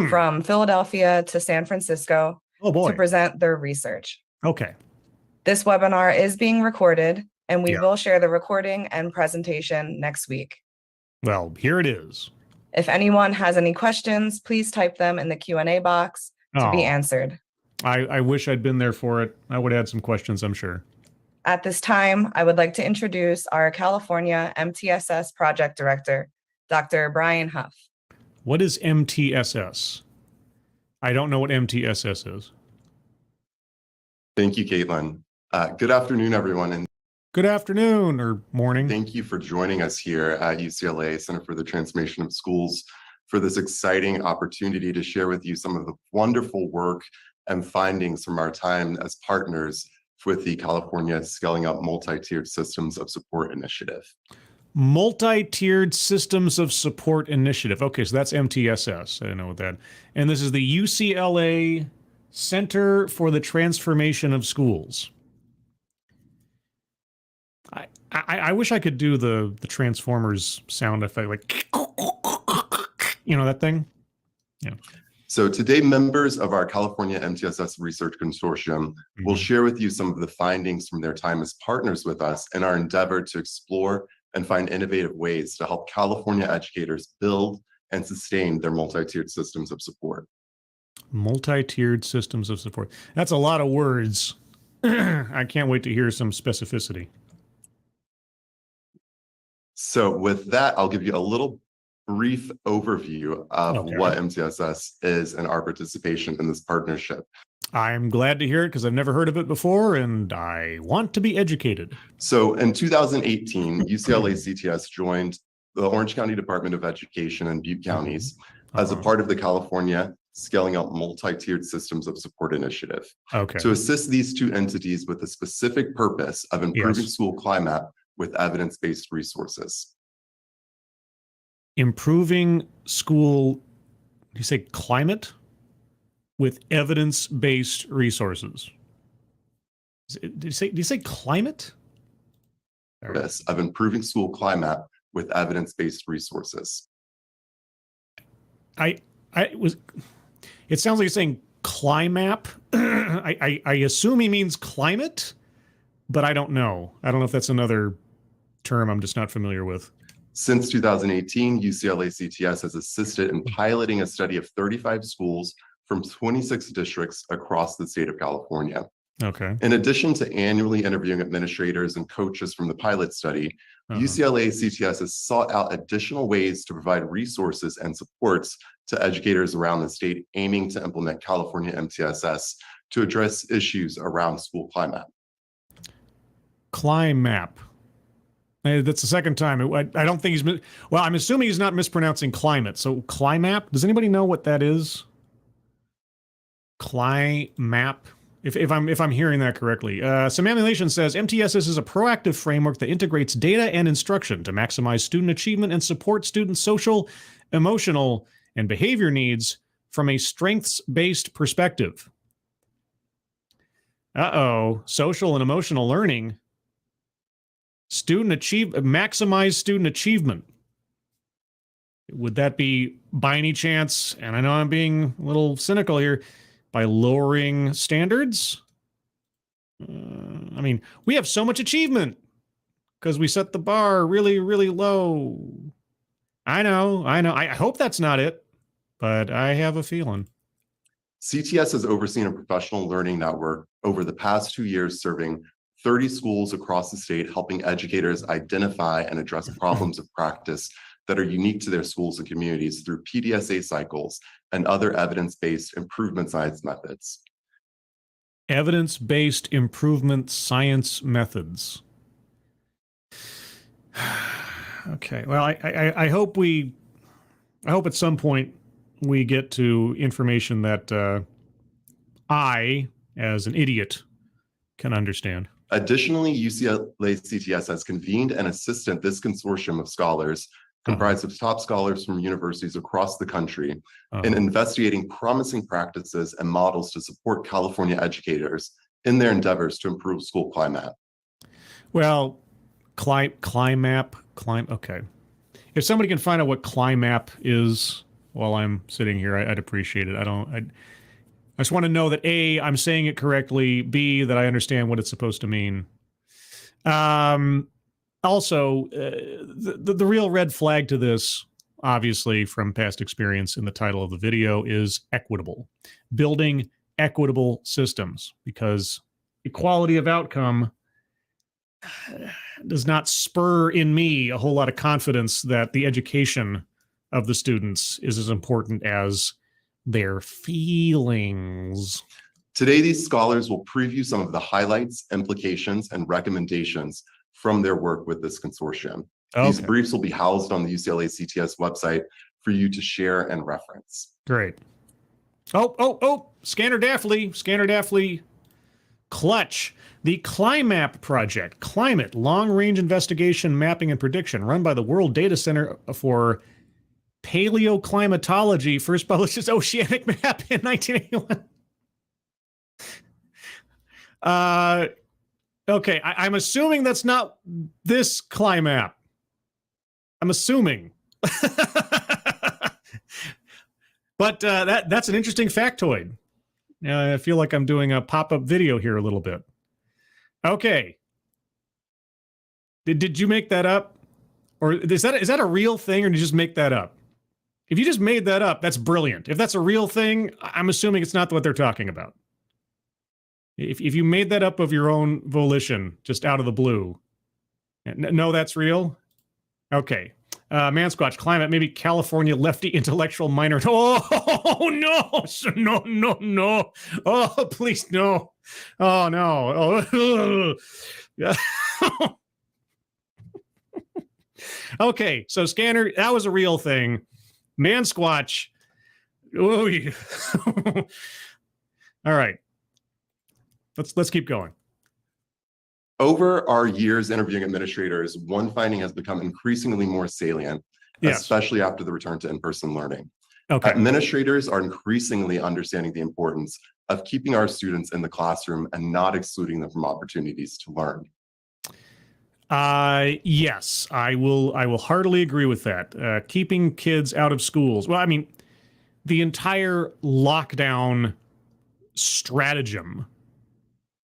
from Philadelphia to San Francisco, to present their research. Okay. This webinar is being recorded, and we will share the recording and presentation next week. Well, here it is. If anyone has any questions, please type them in the Q&A box to be answered. I wish I'd been there for it. I would add some questions, I'm sure. At this time, I would like to introduce our California MTSS Project Director, Dr. Brian Huff. What is MTSS? I don't know what MTSS is. Thank you, Caitlin. Good afternoon, everyone. And good afternoon or morning. Thank you for joining us here at UCLA Center for the Transformation of Schools for this exciting opportunity to share with you some of the wonderful work and findings from our time as partners with the California Scaling Up Multi-Tiered Systems of Support Initiative. Multi-Tiered Systems of Support Initiative. Okay, so that's MTSS. I don't know what that. And this is the UCLA Center for the Transformation of Schools. I wish I could do the Transformers sound effect, like, you know, that thing? Yeah. So today, members of our California MTSS Research Consortium will share with you some of the findings from their time as partners with us in our endeavor to explore and find innovative ways to help California educators build and sustain their multi-tiered systems of support. Multi-tiered systems of support. That's a lot of words. I can't wait to hear some specificity. So with that, I'll give you a little brief overview of what MTSS is and our participation in this partnership. I'm glad to hear it because I've never heard of it before and I want to be educated. So in 2018, UCLA CTS joined the Orange County Department of Education and Butte counties as a part of the California Scaling Up Multi-Tiered Systems of Support Initiative to assist these two entities with the specific purpose of improving school climate with evidence-based resources. Improving school, you say climate? With evidence-based resources. Did you say climate? Purpose of improving school climate with evidence-based resources. It sounds like you're saying climap. I assume he means climate, but I don't know. I don't know if that's another term I'm just not familiar with. Since 2018, UCLA CTS has assisted in piloting a study of 35 schools from 26 districts across the state of California. Okay. In addition to annually interviewing administrators and coaches from the pilot study, UCLA CTS has sought out additional ways to provide resources and supports to educators around the state aiming to implement California MTSS to address issues around school climate. Climap. That's the second time. I don't think he's, well, I'm assuming he's not mispronouncing climate. So climap, does anybody know what that is? Climap, if I'm hearing that correctly. Simulation says MTSS is a proactive framework that integrates data and instruction to maximize student achievement and support students' social, emotional, and behavior needs from a strengths-based perspective. Social and emotional learning. Maximize student achievement. Would that be by any chance, and I know I'm being a little cynical here, by lowering standards? I mean, we have so much achievement because we set the bar really, really low. I know. I hope that's not it, but I have a feeling. CTS has overseen a professional learning network over the past 2 years, serving 30 schools across the state, helping educators identify and address problems of practice that are unique to their schools and communities through PDSA cycles and other evidence-based improvement science methods. Evidence-based improvement science methods. Okay. Well, I hope at some point we get to information that I, as an idiot, can understand. Additionally, UCLA CTS has convened and assisted this consortium of scholars comprised of top scholars from universities across the country in investigating promising practices and models to support California educators in their endeavors to improve school climate. Well, okay. If somebody can find out what CLIMAP is while I'm sitting here, I'd appreciate it. I just want to know that A, I'm saying it correctly, B, that I understand what it's supposed to mean. Also, the real red flag to this, obviously from past experience in the title of the video, is equitable. Building equitable systems, because equality of outcome does not spur in me a whole lot of confidence that the education of the students is as important as their feelings. Today, these scholars will preview some of the highlights, implications, and recommendations from their work with this consortium. Okay. These briefs will be housed on the UCLA CTS website for you to share and reference. Great. Oh, Scanner Daffley, clutch. The CLIMAP project, Climate Long-Range Investigation, Mapping, and Prediction, run by the World Data Center for Paleoclimatology, first published as Oceanic Map in 1981. Okay, I'm assuming that's not this CLIMAP. I'm assuming. But that's an interesting factoid. I feel like I'm doing a pop-up video here a little bit. Okay. Did you make that up? Or is that a real thing, or did you just make that up? If you just made that up, that's brilliant. If that's a real thing, I'm assuming it's not what they're talking about. If you made that up of your own volition, just out of the blue. No, that's real? Okay. Mansquatch, climate, maybe California lefty intellectual minor. Oh, no. Oh, please, no. Oh, no. Oh. Okay, so Scanner, that was a real thing. Mansquatch. Oh, yeah. All right. Let's keep going. Over our years interviewing administrators, one finding has become increasingly more salient, especially after the return to in-person learning. Okay. Administrators are increasingly understanding the importance of keeping our students in the classroom and not excluding them from opportunities to learn. Yes, I will heartily agree with that. Keeping kids out of schools. Well, I mean, the entire lockdown stratagem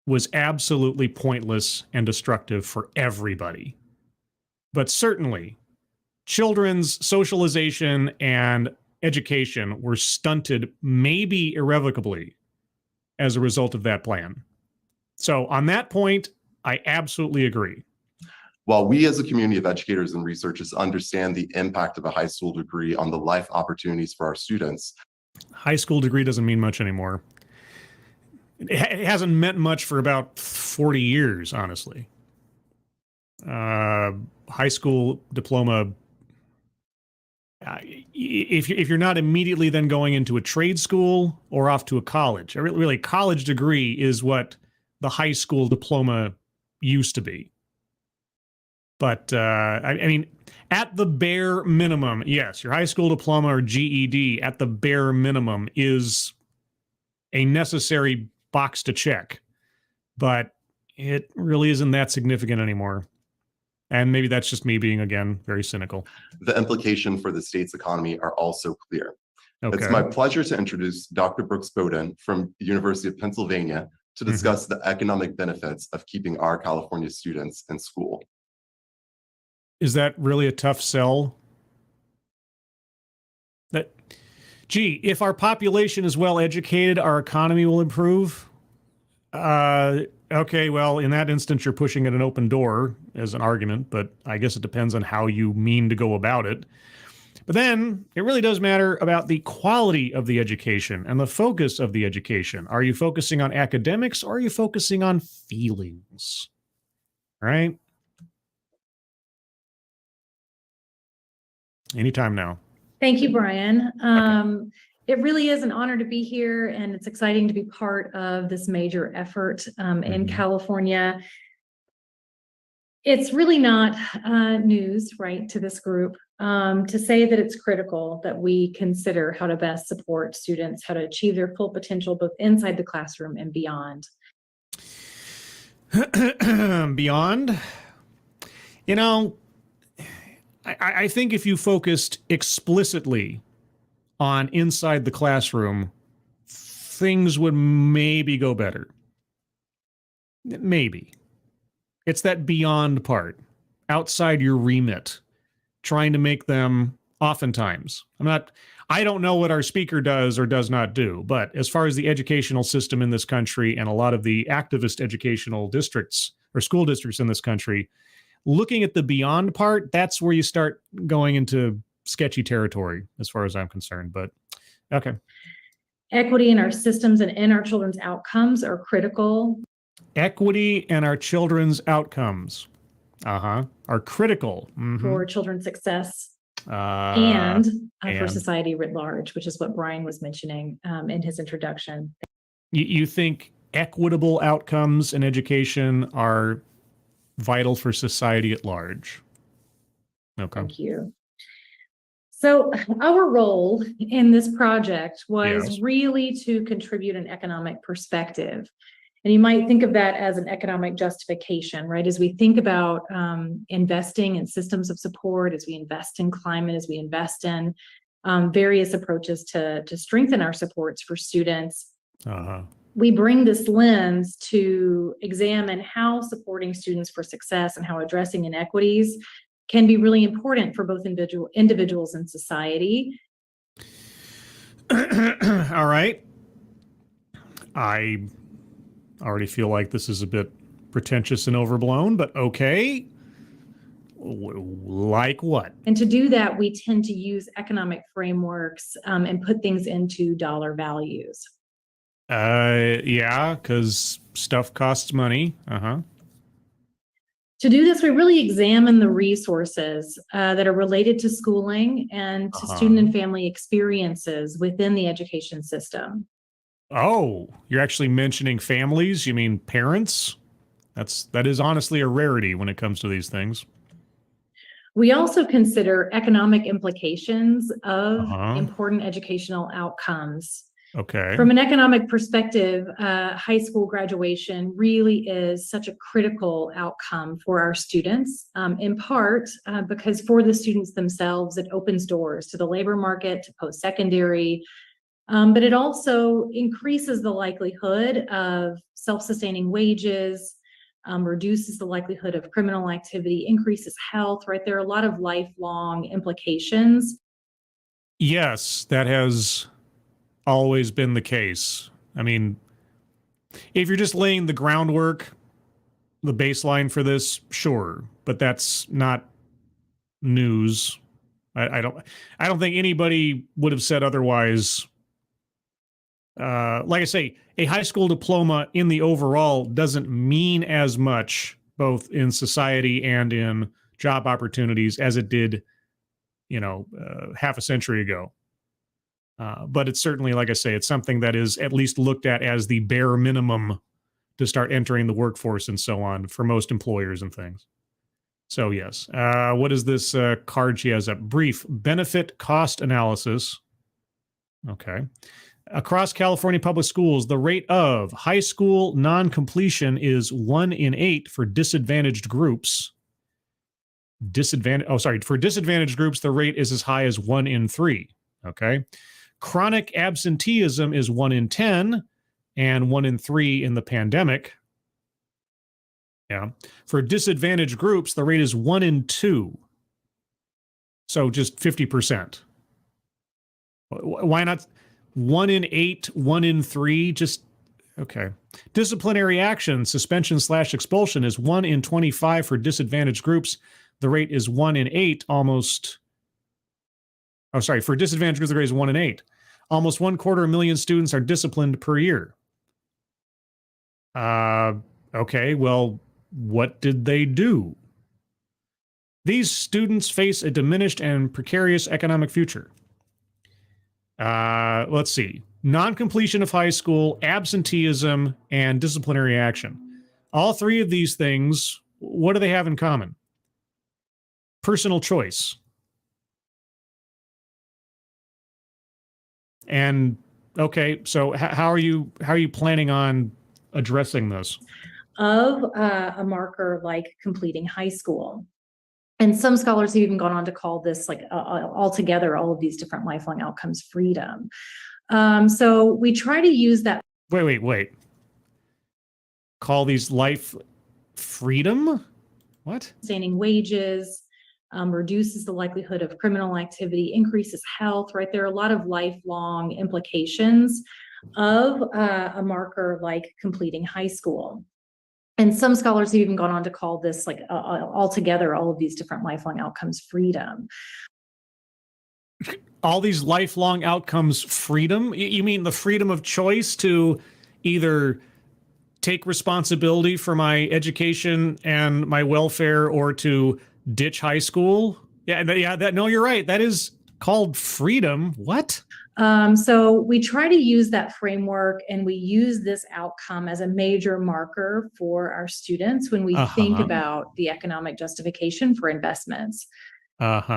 was absolutely pointless and destructive for everybody. But certainly, children's socialization and education were stunted, maybe irrevocably, as a result of that plan. So on that point, I absolutely agree. While we as a community of educators and researchers understand the impact of a high school degree on the life opportunities for our students. High school degree doesn't mean much anymore. It hasn't meant much for about 40 years, honestly. High school diploma, if you're not immediately then going into a trade school or off to a college, really college degree is what the high school diploma used to be. But, I mean, at the bare minimum, yes, your high school diploma or GED at the bare minimum is a necessary box to check. But it really isn't that significant anymore. And maybe that's just me being, again, very cynical. The implication for the state's economy are also clear. Okay. It's my pleasure to introduce Dr. Brooks Bowden from the University of Pennsylvania to discuss the economic benefits of keeping our California students in school. Is that really a tough sell? Gee, if our population is well educated, our economy will improve. Okay, well, in that instance, you're pushing at an open door as an argument, but I guess it depends on how you mean to go about it. But then it really does matter about the quality of the education and the focus of the education. Are you focusing on academics or are you focusing on feelings? Right? Anytime now. Thank you, Brian. It really is an honor to be here, and it's exciting to be part of this major effort in California. It's really not news, right, to this group to say that it's critical that we consider how to best support students, how to achieve their full potential, both inside the classroom and beyond. Beyond? You know, I think if you focused explicitly on inside the classroom, things would maybe go better. Maybe. It's that beyond part, outside your remit, trying to make them oftentimes. I don't know what our speaker does or does not do, but as far as the educational system in this country and a lot of the activist educational districts or school districts in this country, looking at the beyond part, that's where you start going into sketchy territory as far as I'm concerned, but okay. Equity in our systems and in our children's outcomes are critical. Equity and our children's outcomes are critical for children's success and for society writ large, which is what Brian was mentioning in his introduction. You think equitable outcomes in education are vital for society at large? Okay. Thank you. So our role in this project was really to contribute an economic perspective. And you might think of that as an economic justification, right? As we think about investing in systems of support, as we invest in climate, as we invest in various approaches to strengthen our supports for students, we bring this lens to examine how supporting students for success and how addressing inequities can be really important for both individuals and society. All right. I already feel like this is a bit pretentious and overblown, but okay. Like what? And to do that, we tend to use economic frameworks and put things into dollar values. Yeah, because stuff costs money. To do this, we really examine the resources that are related to schooling and to student and family experiences within the education system. Oh, you're actually mentioning families? You mean parents? That is honestly a rarity when it comes to these things. We also consider economic implications of important educational outcomes. Okay. From an economic perspective, high school graduation really is such a critical outcome for our students, in part because for the students themselves, it opens doors to the labor market, to post-secondary, but it also increases the likelihood of self-sustaining wages, reduces the likelihood of criminal activity, increases health, right? There are a lot of lifelong implications. Yes, that has always been the case. I mean, if you're just laying the groundwork, the baseline for this, sure, but that's not news. I don't think anybody would have said otherwise. Like I say, a high school diploma in the overall doesn't mean as much, both in society and in job opportunities, as it did, half a century ago. But it's certainly, like I say, it's something that is at least looked at as the bare minimum to start entering the workforce and so on for most employers and things. So yes, what is this card she has up? Brief benefit cost analysis. Okay. Across California public schools, the rate of high school non-completion is 1 in 8 for disadvantaged groups. For disadvantaged groups, the rate is as high as 1 in 3. Okay. Chronic absenteeism is 1 in 10 and 1 in 3 in the pandemic. Yeah. For disadvantaged groups, the rate is 1 in 2. So just 50%. Why not 1 in 8, 1 in 3? Just, okay. Disciplinary action, suspension/expulsion, is 1 in 25 for disadvantaged groups. The rate is 1 in 8, almost. Oh, sorry. For disadvantaged groups, the rate is 1 in 8. Almost 250,000 students are disciplined per year. Okay, well, what did they do? These students face a diminished and precarious economic future. Let's see. Non-completion of high school, absenteeism, and disciplinary action. All three of these things, what do they have in common? Personal choice. And okay, so how are you planning on addressing this? Of a marker like completing high school. And some scholars have even gone on to call this like altogether all of these different lifelong outcomes freedom. So we try to use that. Wait. Call these life freedom? What? Sustaining wages, reduces the likelihood of criminal activity, increases health, right? There are a lot of lifelong implications of a marker like completing high school. And some scholars have even gone on to call this like altogether all of these different lifelong outcomes freedom. All these lifelong outcomes freedom? You mean the freedom of choice to either take responsibility for my education and my welfare or to ditch high school? No, you're right. That is called freedom. What? So we try to use that framework, and we use this outcome as a major marker for our students when we think about the economic justification for investments.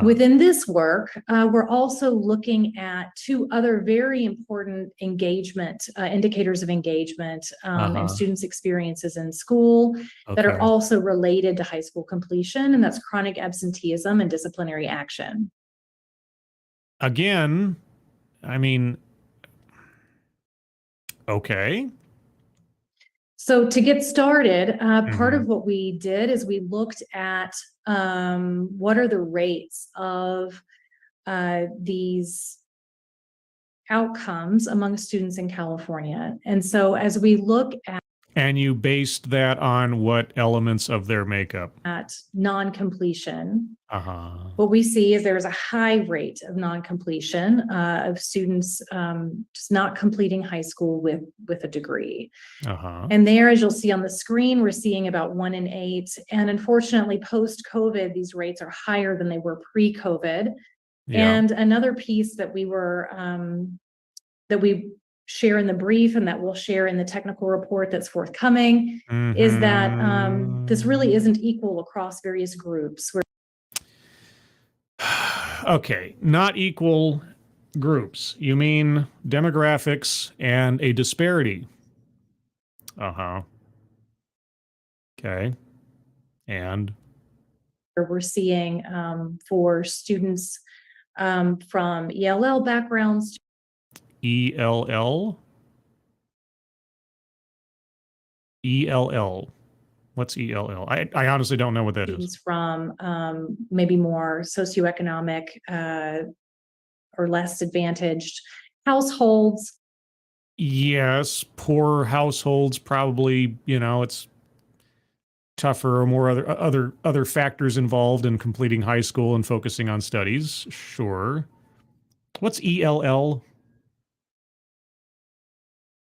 Within this work, we're also looking at two other very important engagement indicators of engagement and students' experiences in school that are also related to high school completion, and that's chronic absenteeism and disciplinary action. Again, I mean, okay. So to get started, part of what we did is we looked at what are the rates of these outcomes among students in California. And so as we look at And you based that on what elements of their makeup? Non-completion. What we see is there's a high rate of non-completion of students just not completing high school with a degree. And there, as you'll see on the screen, we're seeing about 1 in 8. And unfortunately, post-COVID, these rates are higher than they were pre-COVID. And another piece that we were that we share in the brief and that we'll share in the technical report that's forthcoming is that this really isn't equal across various groups. Okay, not equal groups. You mean demographics and a disparity. Okay. And we're seeing for students from ELL backgrounds. ELL? ELL. What's ELL? I honestly don't know what that is. From maybe more socioeconomic or less advantaged households. Yes, poor households probably, it's tougher or more other factors involved in completing high school and focusing on studies. Sure. What's ELL?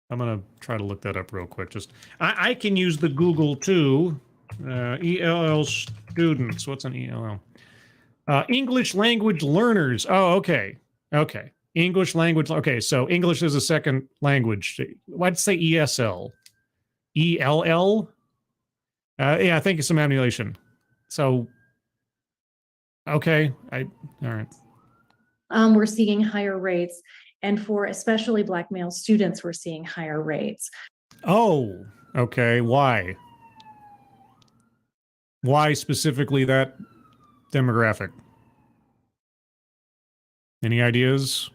I'm going to try to look that up real quick. I can use the Google too. ELL students. What's an ELL? English language learners. Oh, okay. Okay. English language. Okay. So English is a second language. Why'd say ESL? ELL? Yeah, I think it's some emulation. So, okay. All right. We're seeing higher rates. And for especially Black male students, we're seeing higher rates. Oh, okay. Why? Why specifically that demographic? Any ideas?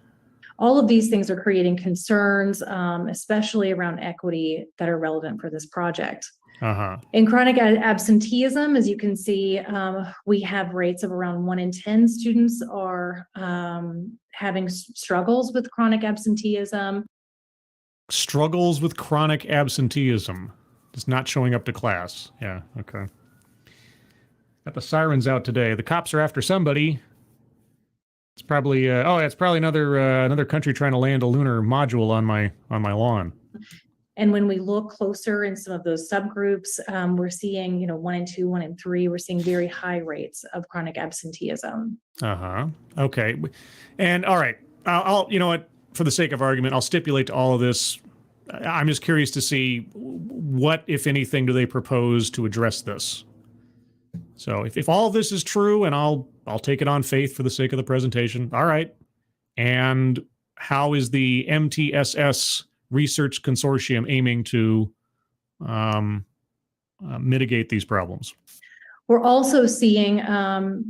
All of these things are creating concerns, especially around equity, that are relevant for this project. In chronic absenteeism, as you can see, we have rates of around 1 in 10 students are having struggles with chronic absenteeism. Struggles with chronic absenteeism. Just not showing up to class. Yeah, okay. Got the sirens out today. The cops are after somebody. It's probably it's probably another country trying to land a lunar module on my lawn. And when we look closer in some of those subgroups, we're seeing, 1 and 2, 1 and 3, we're seeing very high rates of chronic absenteeism. Okay. And all right, I'll you know what, for the sake of argument, I'll stipulate to all of this. I'm just curious to see what, if anything, do they propose to address this. So if all of this is true, and I'll take it on faith for the sake of the presentation. All right. And how is the MTSS Research Consortium aiming to mitigate these problems? We're also seeing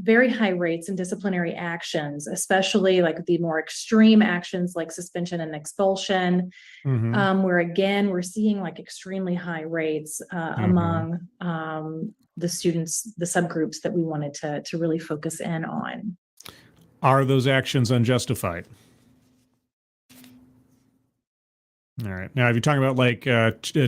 very high rates in disciplinary actions, especially like the more extreme actions like suspension and expulsion, where again, we're seeing like extremely high rates among the students, the subgroups that we wanted to really focus in on. Are those actions unjustified? All right. Now, if you're talking about like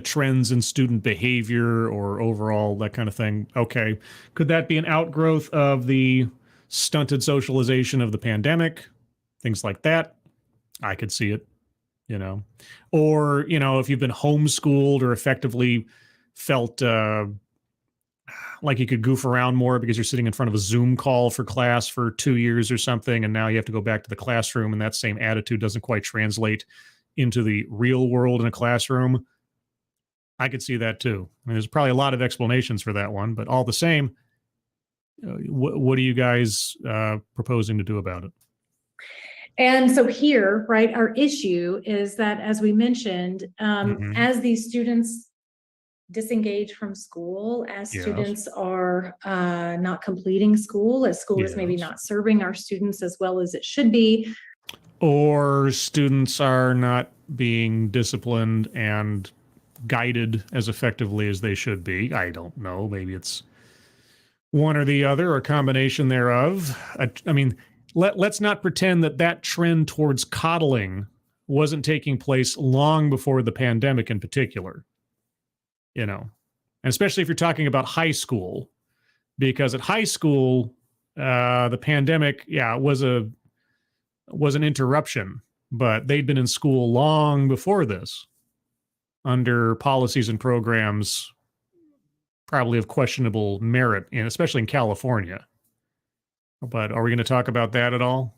trends in student behavior or overall that kind of thing, okay. Could that be an outgrowth of the stunted socialization of the pandemic? Things like that. I could see it, Or, if you've been homeschooled or effectively felt like you could goof around more because you're sitting in front of a Zoom call for class for 2 years or something, and now you have to go back to the classroom, and that same attitude doesn't quite translate into the real world in a classroom. I could see that too. I mean, there's probably a lot of explanations for that one, but all the same, what are you guys proposing to do about it? And so here, right, our issue is that, as we mentioned, as these students disengage from school, as students are not completing school, as school is maybe not serving our students as well as it should be, or students are not being disciplined and guided as effectively as they should be. I don't know. Maybe it's one or the other or a combination thereof. I mean, let's not pretend that trend towards coddling wasn't taking place long before the pandemic in particular. And especially if you're talking about high school, because at high school, the pandemic, was an interruption, but they'd been in school long before this under policies and programs probably of questionable merit, and especially in California. But are we going to talk about that at all?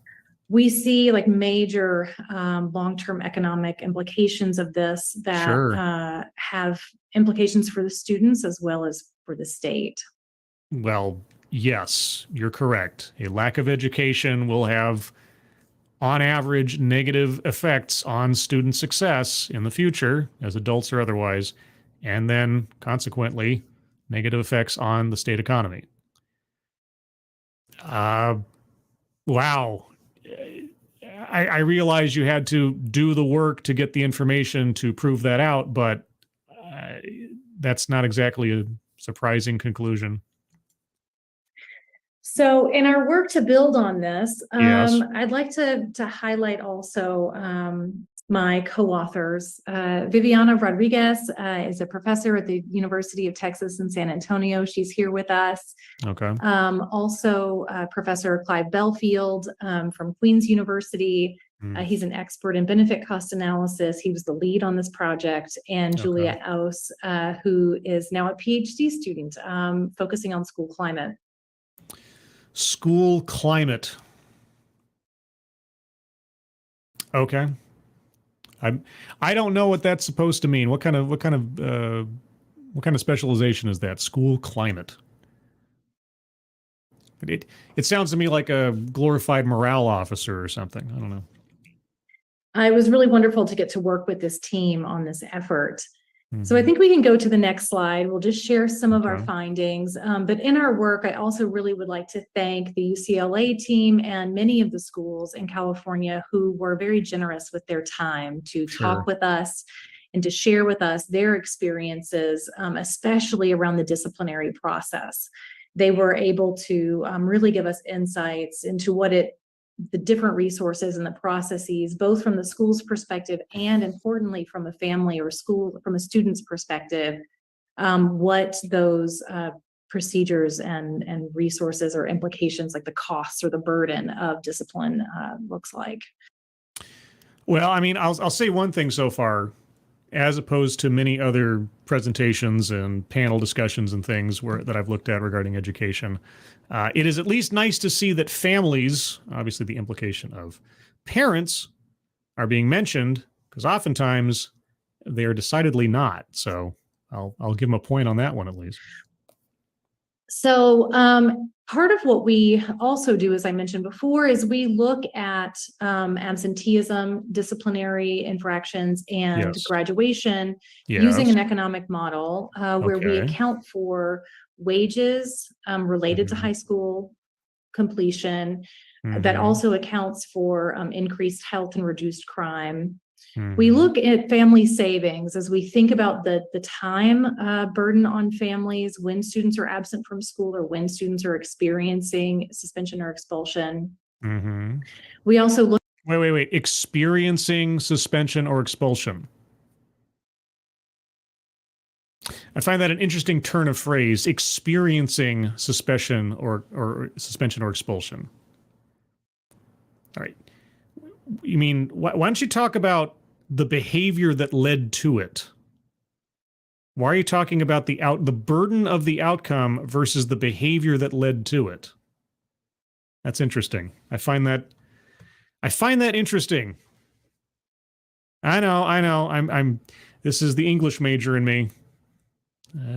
We see like major long-term economic implications of this that have implications for the students as well as for the state. Well, yes, you're correct. A lack of education will have, on average, negative effects on student success in the future, as adults or otherwise, and then consequently, negative effects on the state economy. Wow. I realize you had to do the work to get the information to prove that out, but that's not exactly a surprising conclusion. So in our work to build on this, I'd like to highlight also my co-authors. Viviana Rodriguez is a professor at the University of Texas in San Antonio. She's here with us. Okay. Also, Professor Clive Belfield from Queen's University. He's an expert in benefit cost analysis. He was the lead on this project. And Julia Aus, who is now a PhD student focusing on school climate. School climate. Okay. I don't know what that's supposed to mean. What kind of specialization is that? School climate. It sounds to me like a glorified morale officer or something. I don't know. It was really wonderful to get to work with this team on this effort. So I think we can go to the next slide. We'll just share some of our findings. But in our work, I also really would like to thank the UCLA team and many of the schools in California who were very generous with their time to talk with us and to share with us their experiences, especially around the disciplinary process. They were able to really give us insights into what it the different resources and the processes, both from the school's perspective and importantly from a family or school, from a student's perspective, what those procedures and resources or implications, like the costs or the burden of discipline, looks like. Well, I mean, I'll say one thing so far, as opposed to many other presentations and panel discussions and things that I've looked at regarding education. It is at least nice to see that families, obviously the implication of parents, are being mentioned, because oftentimes they are decidedly not. So I'll give them a point on that one at least. So part of what we also do, as I mentioned before, is we look at absenteeism, disciplinary infractions, and graduation using an economic model where we account for wages related to high school completion. That also accounts for increased health and reduced crime. We look at family savings as we think about the time burden on families when students are absent from school or when students are experiencing suspension or expulsion. We also look. Wait. Experiencing suspension or expulsion. I find that an interesting turn of phrase, experiencing suspension or suspension or expulsion. All right. You mean, why don't you talk about the behavior that led to it? Why are you talking about the burden of the outcome versus the behavior that led to it? That's interesting. I find that interesting. I know. This is the English major in me.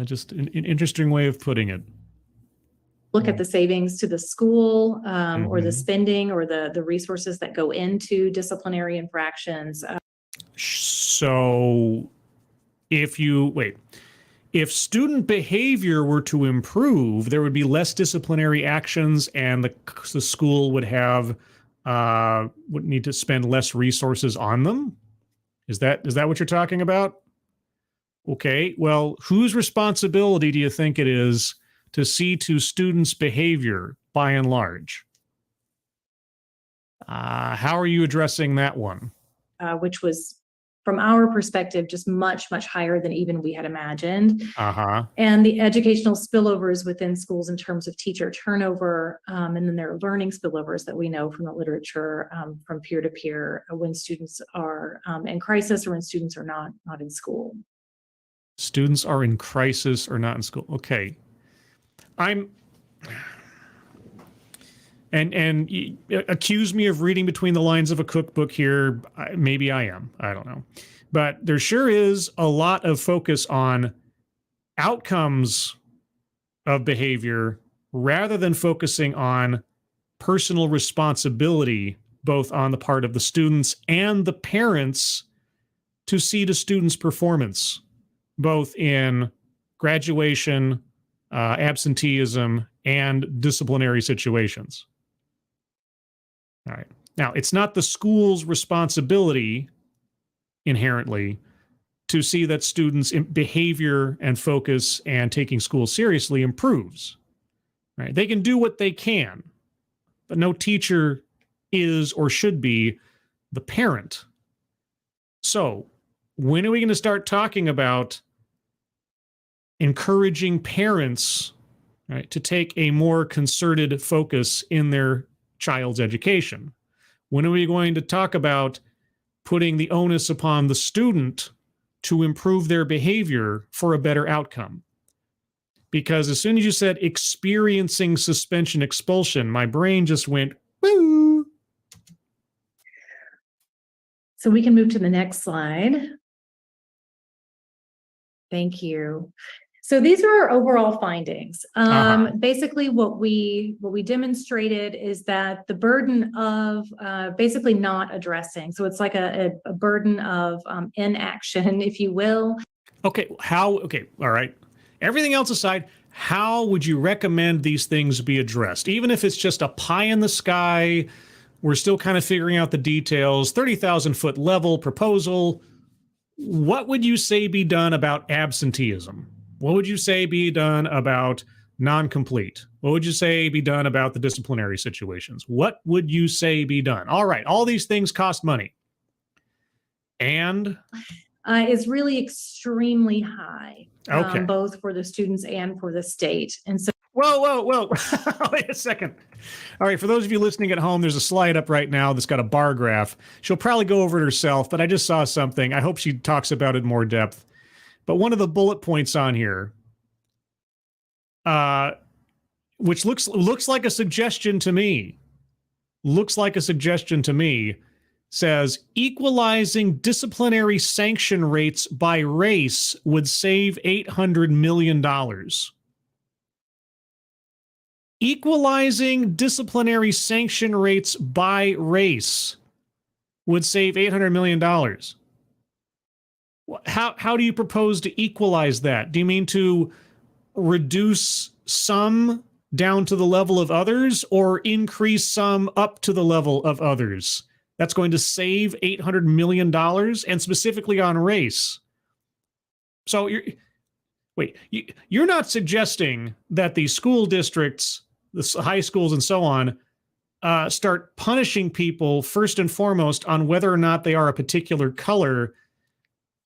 Just an interesting way of putting it. Look at the savings to the school or the spending or the resources that go into disciplinary infractions. So if student behavior were to improve, there would be less disciplinary actions and the school would need to spend less resources on them. Is that what you're talking about? Okay, well, whose responsibility do you think it is to see to students' behavior by and large? How are you addressing that one? Which was, from our perspective, just much, much higher than even we had imagined. And the educational spillovers within schools in terms of teacher turnover, and then there are learning spillovers that we know from the literature from peer-to-peer when students are in crisis or when students are not in school. Students are in crisis or not in school. Okay. And accuse me of reading between the lines of a cookbook here. Maybe I am. I don't know. But there sure is a lot of focus on outcomes of behavior rather than focusing on personal responsibility, both on the part of the students and the parents, to see to students' performance, both in graduation, absenteeism, and disciplinary situations. All right. Now, it's not the school's responsibility inherently to see that students' behavior and focus and taking school seriously improves. Right? They can do what they can, but no teacher is or should be the parent. So, when are we going to start talking about encouraging parents, right, to take a more concerted focus in their child's education? When are we going to talk about putting the onus upon the student to improve their behavior for a better outcome? Because as soon as you said experiencing suspension expulsion, my brain just went, woo. So we can move to the next slide. Thank you. So these are our overall findings. Basically, what we demonstrated is that the burden of basically not addressing. So it's like a burden of inaction, if you will. Okay. Okay. All right. Everything else aside, how would you recommend these things be addressed? Even if it's just a pie in the sky, we're still kind of figuring out the details, 30,000-foot level proposal. What would you say be done about absenteeism? What would you say be done about non-complete. What would you say be done about the disciplinary situations? What would you say be done? All right, all these things cost money. And? Is really extremely high, okay. Both for the students and for the state. And so Whoa. Wait a second. All right, for those of you listening at home, there's a slide up right now that's got a bar graph. She'll probably go over it herself, but I just saw something. I hope she talks about it in more depth. But one of the bullet points on here, which looks like a suggestion to me, says equalizing disciplinary sanction rates by race would save $800 million. Equalizing disciplinary sanction rates by race would save $800 million. How do you propose to equalize that? Do you mean to reduce some down to the level of others or increase some up to the level of others? That's going to save $800 million, and specifically on race. So you're not suggesting that the school districts, the high schools and so on, start punishing people first and foremost on whether or not they are a particular color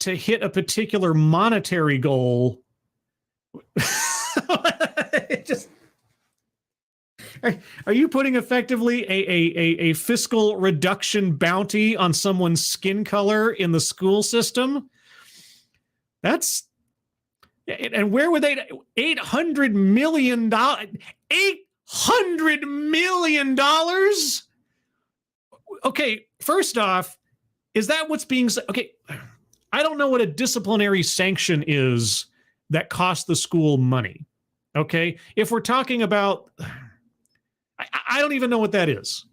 to hit a particular monetary goal. Are you putting effectively a fiscal reduction bounty on someone's skin color in the school system? And where would they? $800 million? $800 million? Okay, first off, is that what's being said? Okay, I don't know what a disciplinary sanction is that costs the school money. Okay, if we're talking about, I don't even know what that is.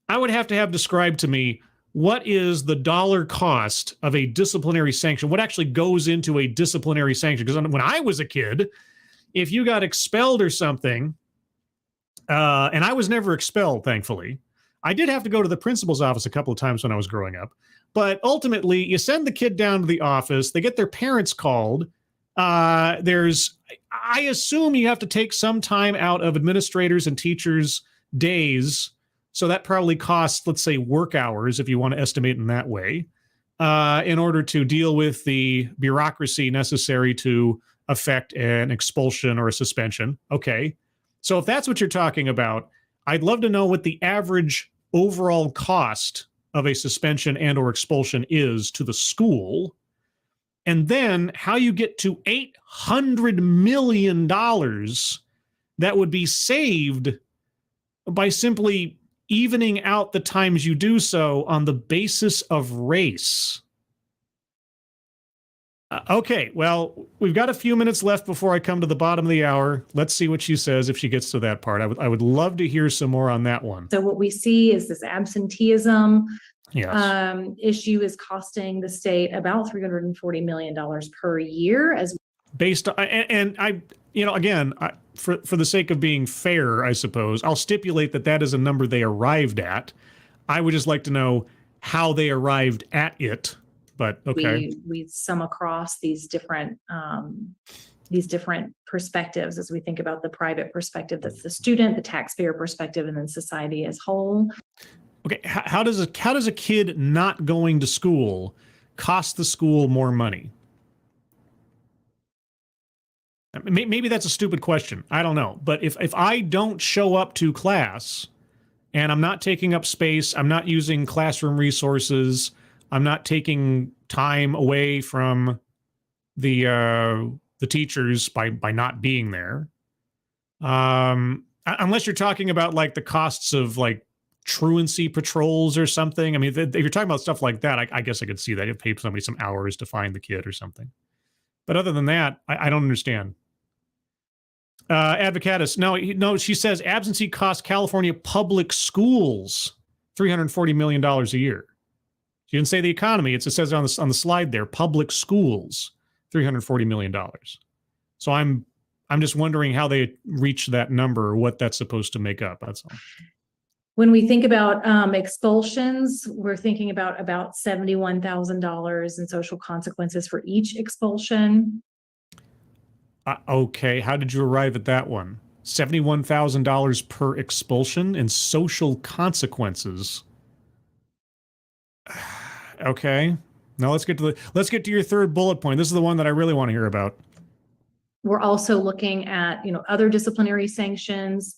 I would have to have described to me what is the dollar cost of a disciplinary sanction, what actually goes into a disciplinary sanction. Because when I was a kid, if you got expelled or something, and I was never expelled, thankfully. I did have to go to the principal's office a couple of times when I was growing up. But ultimately, you send the kid down to the office, they get their parents called. I assume you have to take some time out of administrators and teachers' days. So that probably costs, let's say, work hours, if you want to estimate in that way, in order to deal with the bureaucracy necessary to affect an expulsion or a suspension. Okay. So if that's what you're talking about, I'd love to know what the average overall cost of a suspension and or expulsion is to the school. And then how you get to $800 million that would be saved by simply evening out the times you do so on the basis of race. Okay, well, we've got a few minutes left before I come to the bottom of the hour. Let's see what she says if she gets to that part. I would love to hear some more on that one. So what we see is this absenteeism yes. Issue is costing the state about $340 million per year. As based on, and I, again, for the sake of being fair, I suppose, I'll stipulate that is a number they arrived at. I would just like to know how they arrived at it. But okay, we sum across these different perspectives as we think about the private perspective, that's the student, the taxpayer perspective, and then society as whole. Okay, how does a kid not going to school cost the school more money? Maybe that's a stupid question. I don't know. But if I don't show up to class and I'm not taking up space, I'm not using classroom resources, I'm not taking time away from the teachers by not being there. Unless you're talking about like the costs of like truancy patrols or something. I mean, if you're talking about stuff like that, I guess I could see that. You'd pay somebody some hours to find the kid or something. But other than that, I don't understand. Advocatus, no, she says absentee costs California public schools $340 million a year. She didn't say the economy. It says on the slide there, public schools, $340 million. So I'm just wondering how they reach that number or what that's supposed to make up. That's all. When we think about expulsions, we're thinking about $71,000 in social consequences for each expulsion. Okay, how did you arrive at that one? $71,000 per expulsion and social consequences. Okay. Now let's get to your third bullet point. This is the one that I really want to hear about. We're also looking at, other disciplinary sanctions.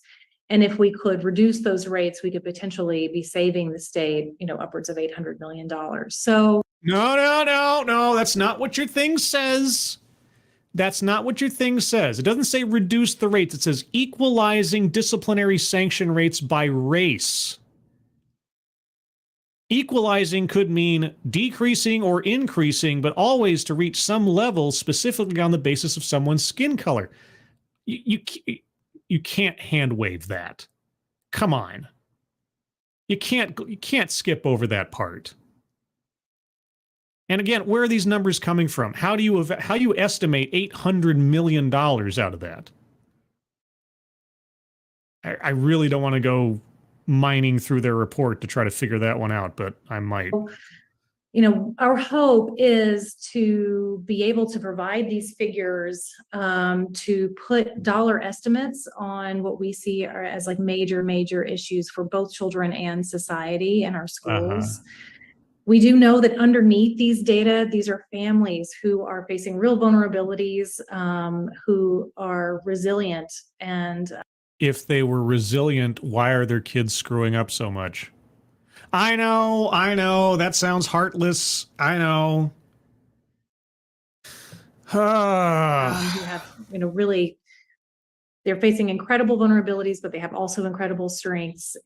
And if we could reduce those rates, we could potentially be saving the state, upwards of $800 million. So no, that's not what your thing says. That's not what your thing says. It doesn't say reduce the rates. It says equalizing disciplinary sanction rates by race. Equalizing could mean decreasing or increasing, but always to reach some level specifically on the basis of someone's skin color. You can't hand wave that. Come on. You can't skip over that part. And again, where are these numbers coming from? How do you estimate $800 million out of that? I really don't want to go mining through their report to try to figure that one out, but I might. Our hope is to be able to provide these figures, to put dollar estimates on what we see are as like major issues for both children and society in our schools. We do know that underneath these data, these are families who are facing real vulnerabilities, who are resilient. And if they were resilient, why are their kids screwing up so much? I know, that sounds heartless. I know. who have, really, they're facing incredible vulnerabilities, but they have also incredible strengths.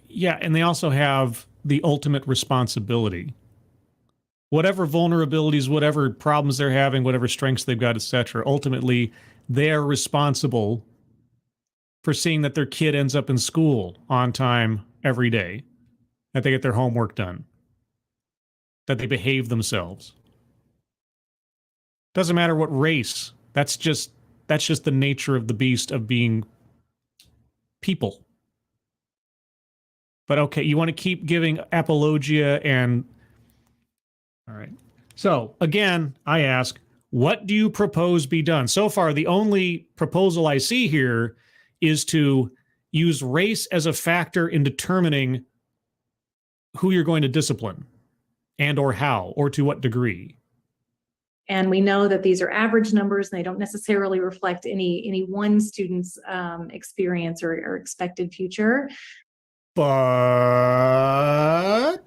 Yeah, and they also have the ultimate responsibility. Whatever vulnerabilities, whatever problems they're having, whatever strengths they've got, etc., ultimately, they're responsible for seeing that their kid ends up in school on time every day, that they get their homework done, that they behave themselves. Doesn't matter what race. That's just the nature of the beast of being people. But okay, you want to keep giving apologia and... All right. So, again, I ask, what do you propose be done? So far, the only proposal I see here is to use race as a factor in determining who you're going to discipline and or how or to what degree. And we know that these are average numbers and they don't necessarily reflect any one student's experience or expected future. But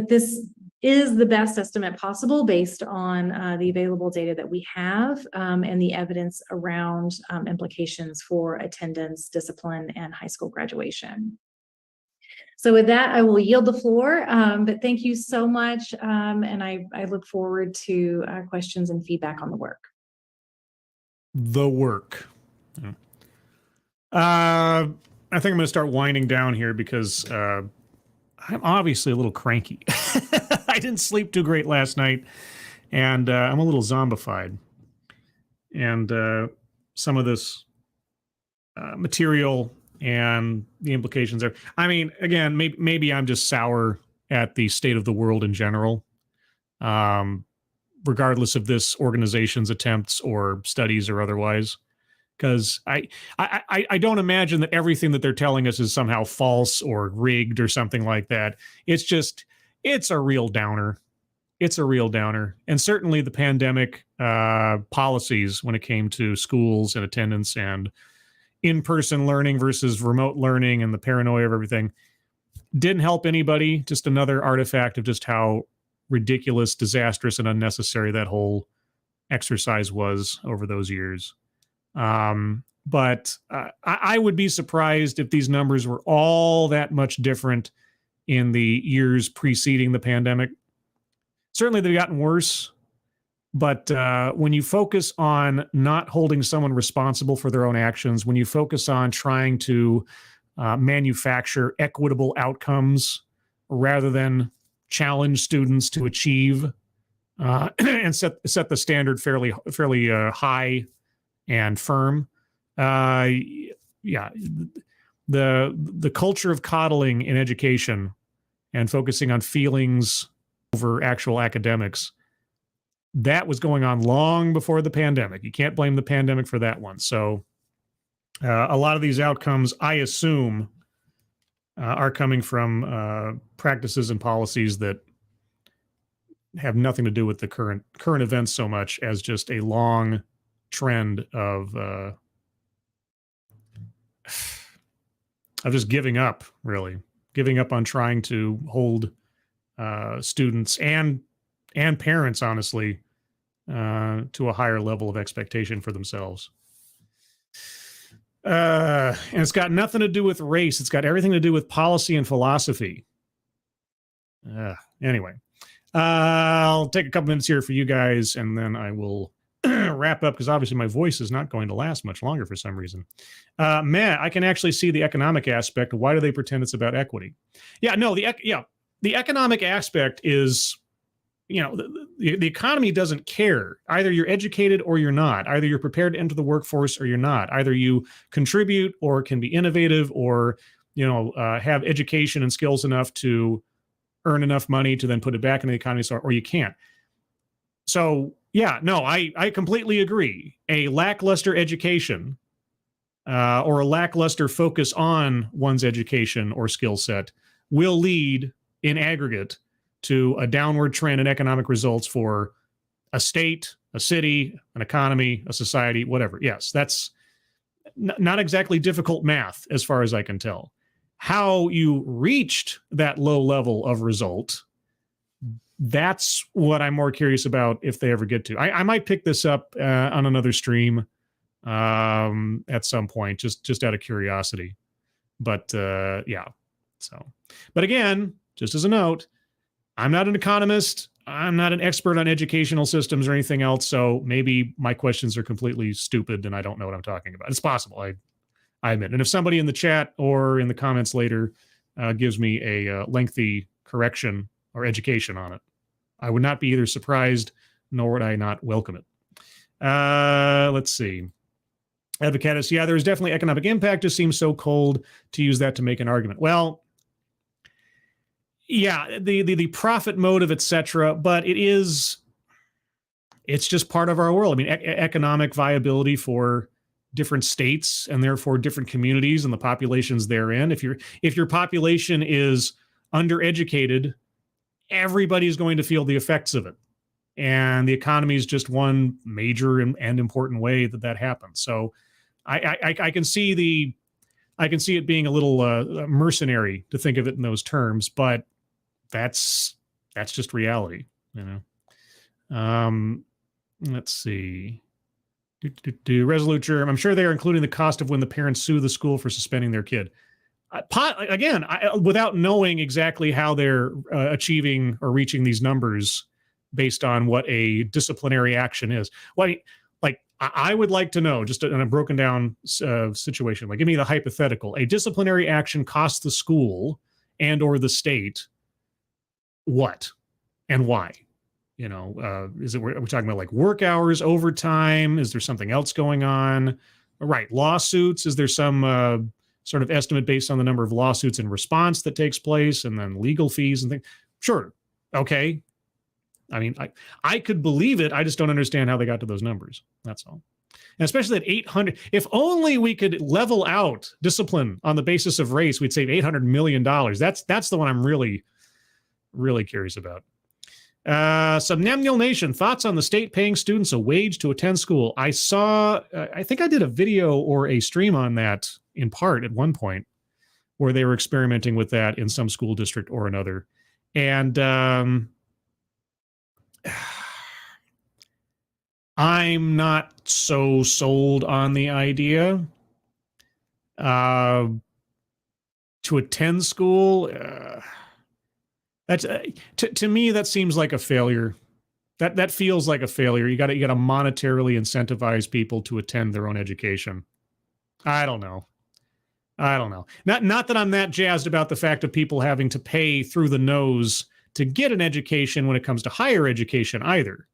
this is the best estimate possible based on the available data that we have and the evidence around implications for attendance, discipline, and high school graduation. So with that, I will yield the floor, but thank you so much, and I look forward to questions and feedback on the work. The work. I think I'm going to start winding down here because I'm obviously a little cranky. I didn't sleep too great last night, and I'm a little zombified. And some of this material and the implications there. I mean, again, maybe I'm just sour at the state of the world in general, regardless of this organization's attempts or studies or otherwise. Because I don't imagine that everything that they're telling us is somehow false or rigged or something like that. It's a real downer. It's a real downer. And certainly the pandemic policies when it came to schools and attendance and in-person learning versus remote learning and the paranoia of everything didn't help anybody. Just another artifact of just how ridiculous, disastrous, and unnecessary that whole exercise was over those years. But I would be surprised if these numbers were all that much different in the years preceding the pandemic. Certainly they've gotten worse, but when you focus on not holding someone responsible for their own actions, when you focus on trying to manufacture equitable outcomes rather than challenge students to achieve and set the standard fairly high and firm. The culture of coddling in education and focusing on feelings over actual academics, that was going on long before the pandemic. You can't blame the pandemic for that one. So A lot of these outcomes, I assume, are coming from practices and policies that have nothing to do with the current events so much as just a long trend of just giving up, really giving up on trying to hold students and parents, honestly, to a higher level of expectation for themselves. And it's got nothing to do with race. It's got everything to do with policy and philosophy. Anyway, I'll take a couple minutes here for you guys, and then I will wrap up, because obviously my voice is not going to last much longer for some reason. Matt, I can actually see the economic aspect. Why do they pretend it's about equity? Yeah, no, the economic aspect is, the economy doesn't care. Either you're educated or you're not. Either you're prepared to enter the workforce or you're not. Either you contribute or can be innovative or, have education and skills enough to earn enough money to then put it back into the economy, or you can't. So, yeah, no, I completely agree. A lackluster education or a lackluster focus on one's education or skill set will lead in aggregate to a downward trend in economic results for a state, a city, an economy, a society, whatever. Yes, that's not exactly difficult math as far as I can tell. How you reached that low level of result, that's what I'm more curious about if they ever get to. I might pick this up on another stream at some point, just out of curiosity. But yeah, so. But again, just as a note, I'm not an economist. I'm not an expert on educational systems or anything else. So maybe my questions are completely stupid and I don't know what I'm talking about. It's possible, I admit. And if somebody in the chat or in the comments later gives me a lengthy correction or education on it, I would not be either surprised nor would I not welcome it. Let's see. Advocatus, yeah, there's definitely economic impact. Just seems so cold to use that to make an argument. Well, yeah, the profit motive, etc. But it's just part of our world. I mean, economic viability for different states and therefore different communities and the populations therein. If your population is undereducated, everybody's going to feel the effects of it, and the economy is just one major and important way that happens. So, I can see it being a little mercenary to think of it in those terms, but that's just reality, Let's see. Resolute Germ. I'm sure they are including the cost of when the parents sue the school for suspending their kid. Again, without knowing exactly how they're achieving or reaching these numbers based on what a disciplinary action is. I would like to know, just in a broken down situation, give me the hypothetical. A disciplinary action costs the school and or the state what and why? Is it, we're talking about work hours, overtime? Is there something else going on? Right. Lawsuits. Is there some sort of estimate based on the number of lawsuits in response that takes place, and then legal fees and things? Sure. Okay. I mean, I could believe it. I just don't understand how they got to those numbers. That's all. And especially at 800, if only we could level out discipline on the basis of race, we'd save $800 million. That's the one I'm really, really curious about. Subnamnial Nation, thoughts on the state paying students a wage to attend school? I saw, I think I did a video or a stream on that in part at one point where they were experimenting with that in some school district or another. And I'm not so sold on the idea. To attend school, that's to me that seems like a failure. That feels like a failure. You got to monetarily incentivize people to attend their own education. I don't know. Not that I'm that jazzed about the fact of people having to pay through the nose to get an education when it comes to higher education either.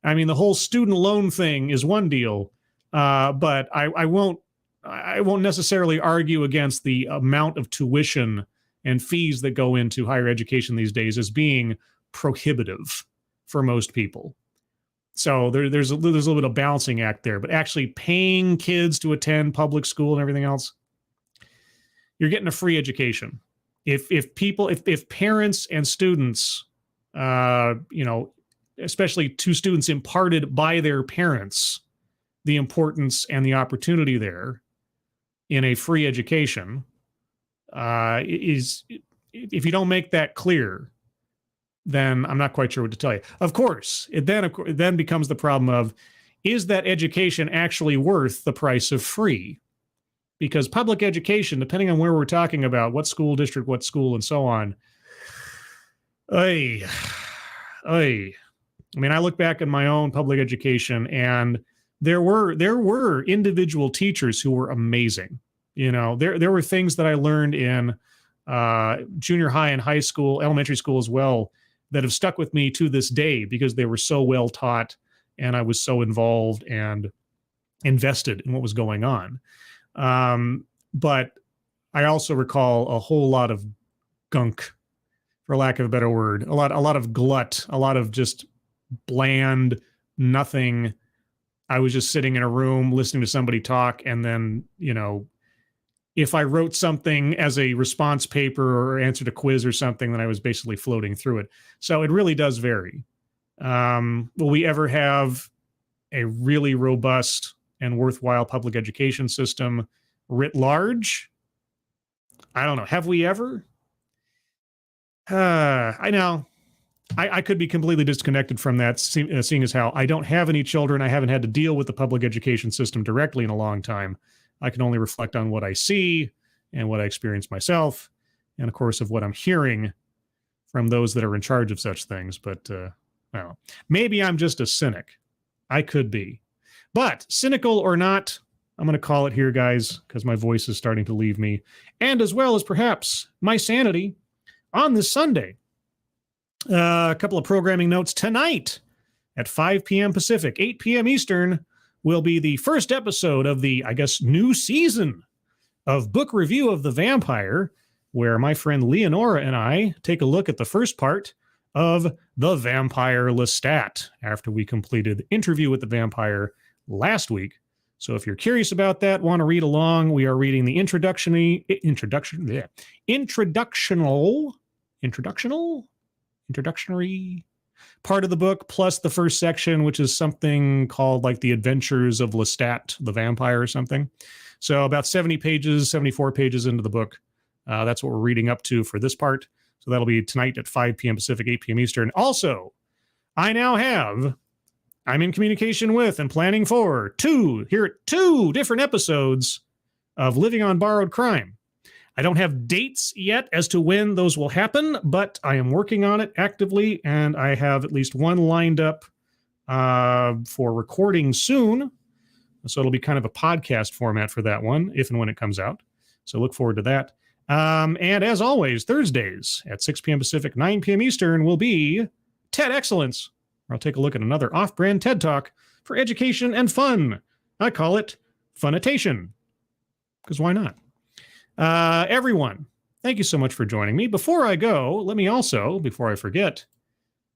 I mean, the whole student loan thing is one deal, but I won't necessarily argue against the amount of tuition and fees that go into higher education these days as being prohibitive for most people. So there's a little bit of balancing act there, but actually paying kids to attend public school and everything else, you're getting a free education. If parents and students, especially to students imparted by their parents, the importance and the opportunity there in a free education, if you don't make that clear, then I'm not quite sure what to tell you. Of course, it then becomes the problem of, is that education actually worth the price of free? Because public education, depending on where we're talking about, what school district, what school, and so on, I mean, I look back in my own public education, and there were individual teachers who were amazing. There were things that I learned in junior high and high school, elementary school as well, that have stuck with me to this day because they were so well taught, and I was so involved and invested in what was going on. But I also recall a whole lot of gunk, for lack of a better word, a lot of glut, a lot of just bland nothing. I was just sitting in a room listening to somebody talk, and then, if I wrote something as a response paper or answered a quiz or something, then I was basically floating through it. So it really does vary. Will we ever have a really robust and worthwhile public education system writ large? I don't know. Have we ever? I know. I could be completely disconnected from that, seeing as how I don't have any children. I haven't had to deal with the public education system directly in a long time. I can only reflect on what I see and what I experience myself, and of course of what I'm hearing from those that are in charge of such things. But I don't know. Maybe I'm just a cynic. I could be. But cynical or not, I'm going to call it here, guys, because my voice is starting to leave me, and as well as perhaps my sanity on this Sunday. A couple of programming notes. Tonight at 5 p.m. Pacific, 8 p.m. Eastern, will be the first episode of the, I guess, new season of Book Review of the Vampire, where my friend Leonora and I take a look at the first part of The Vampire Lestat after we completed Interview with the Vampire last week. So if you're curious about that, want to read along, we are reading the introductionary part of the book, plus the first section, which is something called like The Adventures of Lestat, the Vampire or something. So about 70 pages, 74 pages into the book. That's what we're reading up to for this part. So that'll be tonight at 5 p.m. Pacific, 8 p.m. Eastern. Also, I'm in communication with and planning for two different episodes of Living on Borrowed Crime. I don't have dates yet as to when those will happen, but I am working on it actively, and I have at least one lined up for recording soon. So it'll be kind of a podcast format for that one, if and when it comes out. So look forward to that. And as always, Thursdays at 6 p.m. Pacific, 9 p.m. Eastern will be TED Excellence, where I'll take a look at another off-brand TED Talk for education and fun. I call it Funitation, because why not? Everyone, thank you so much for joining me. Before I go, let me also, before I forget,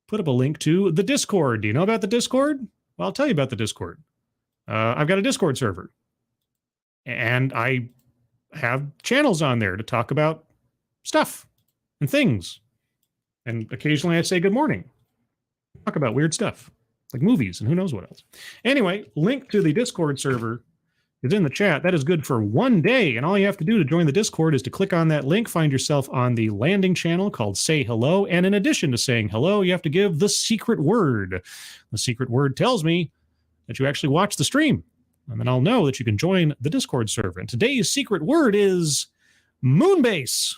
put up a link to the Discord. Do you know about the Discord? Well, I'll tell you about the Discord. I've got a Discord server, and I have channels on there to talk about stuff and things. And occasionally I say good morning. Talk about weird stuff, like movies and who knows what else. Anyway, link to the Discord server is in the chat. That is good for 1 day, and all you have to do to join the Discord is to click on that link, find yourself on the landing channel called Say Hello, and in addition to saying hello, you have to give the secret word. The secret word tells me that you actually watch the stream, and then I'll know that you can join the Discord server. And today's secret word is Moonbase,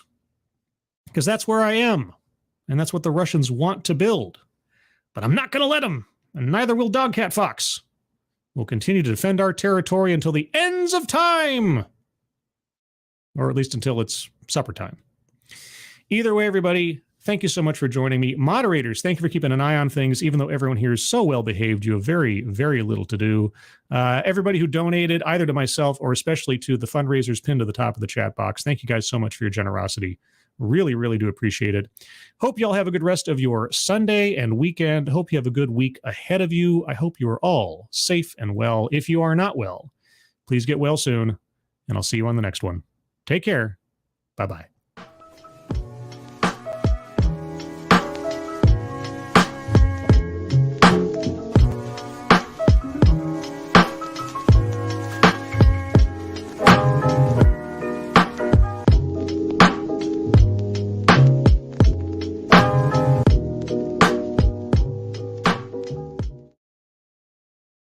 because that's where I am, and that's what the Russians want to build. But I'm not going to let them, and neither will Dogcat Fox. We'll continue to defend our territory until the ends of time, or at least until it's supper time. Either way, everybody, thank you so much for joining me. Moderators, thank you for keeping an eye on things. Even though everyone here is so well behaved, you have very, very little to do. Everybody who donated, either to myself or especially to the fundraisers pinned to the top of the chat box, thank you guys so much for your generosity. Really, really do appreciate it. Hope y'all have a good rest of your Sunday and weekend. Hope you have a good week ahead of you. I hope you are all safe and well. If you are not well, please get well soon, and I'll see you on the next one. Take care. Bye-bye.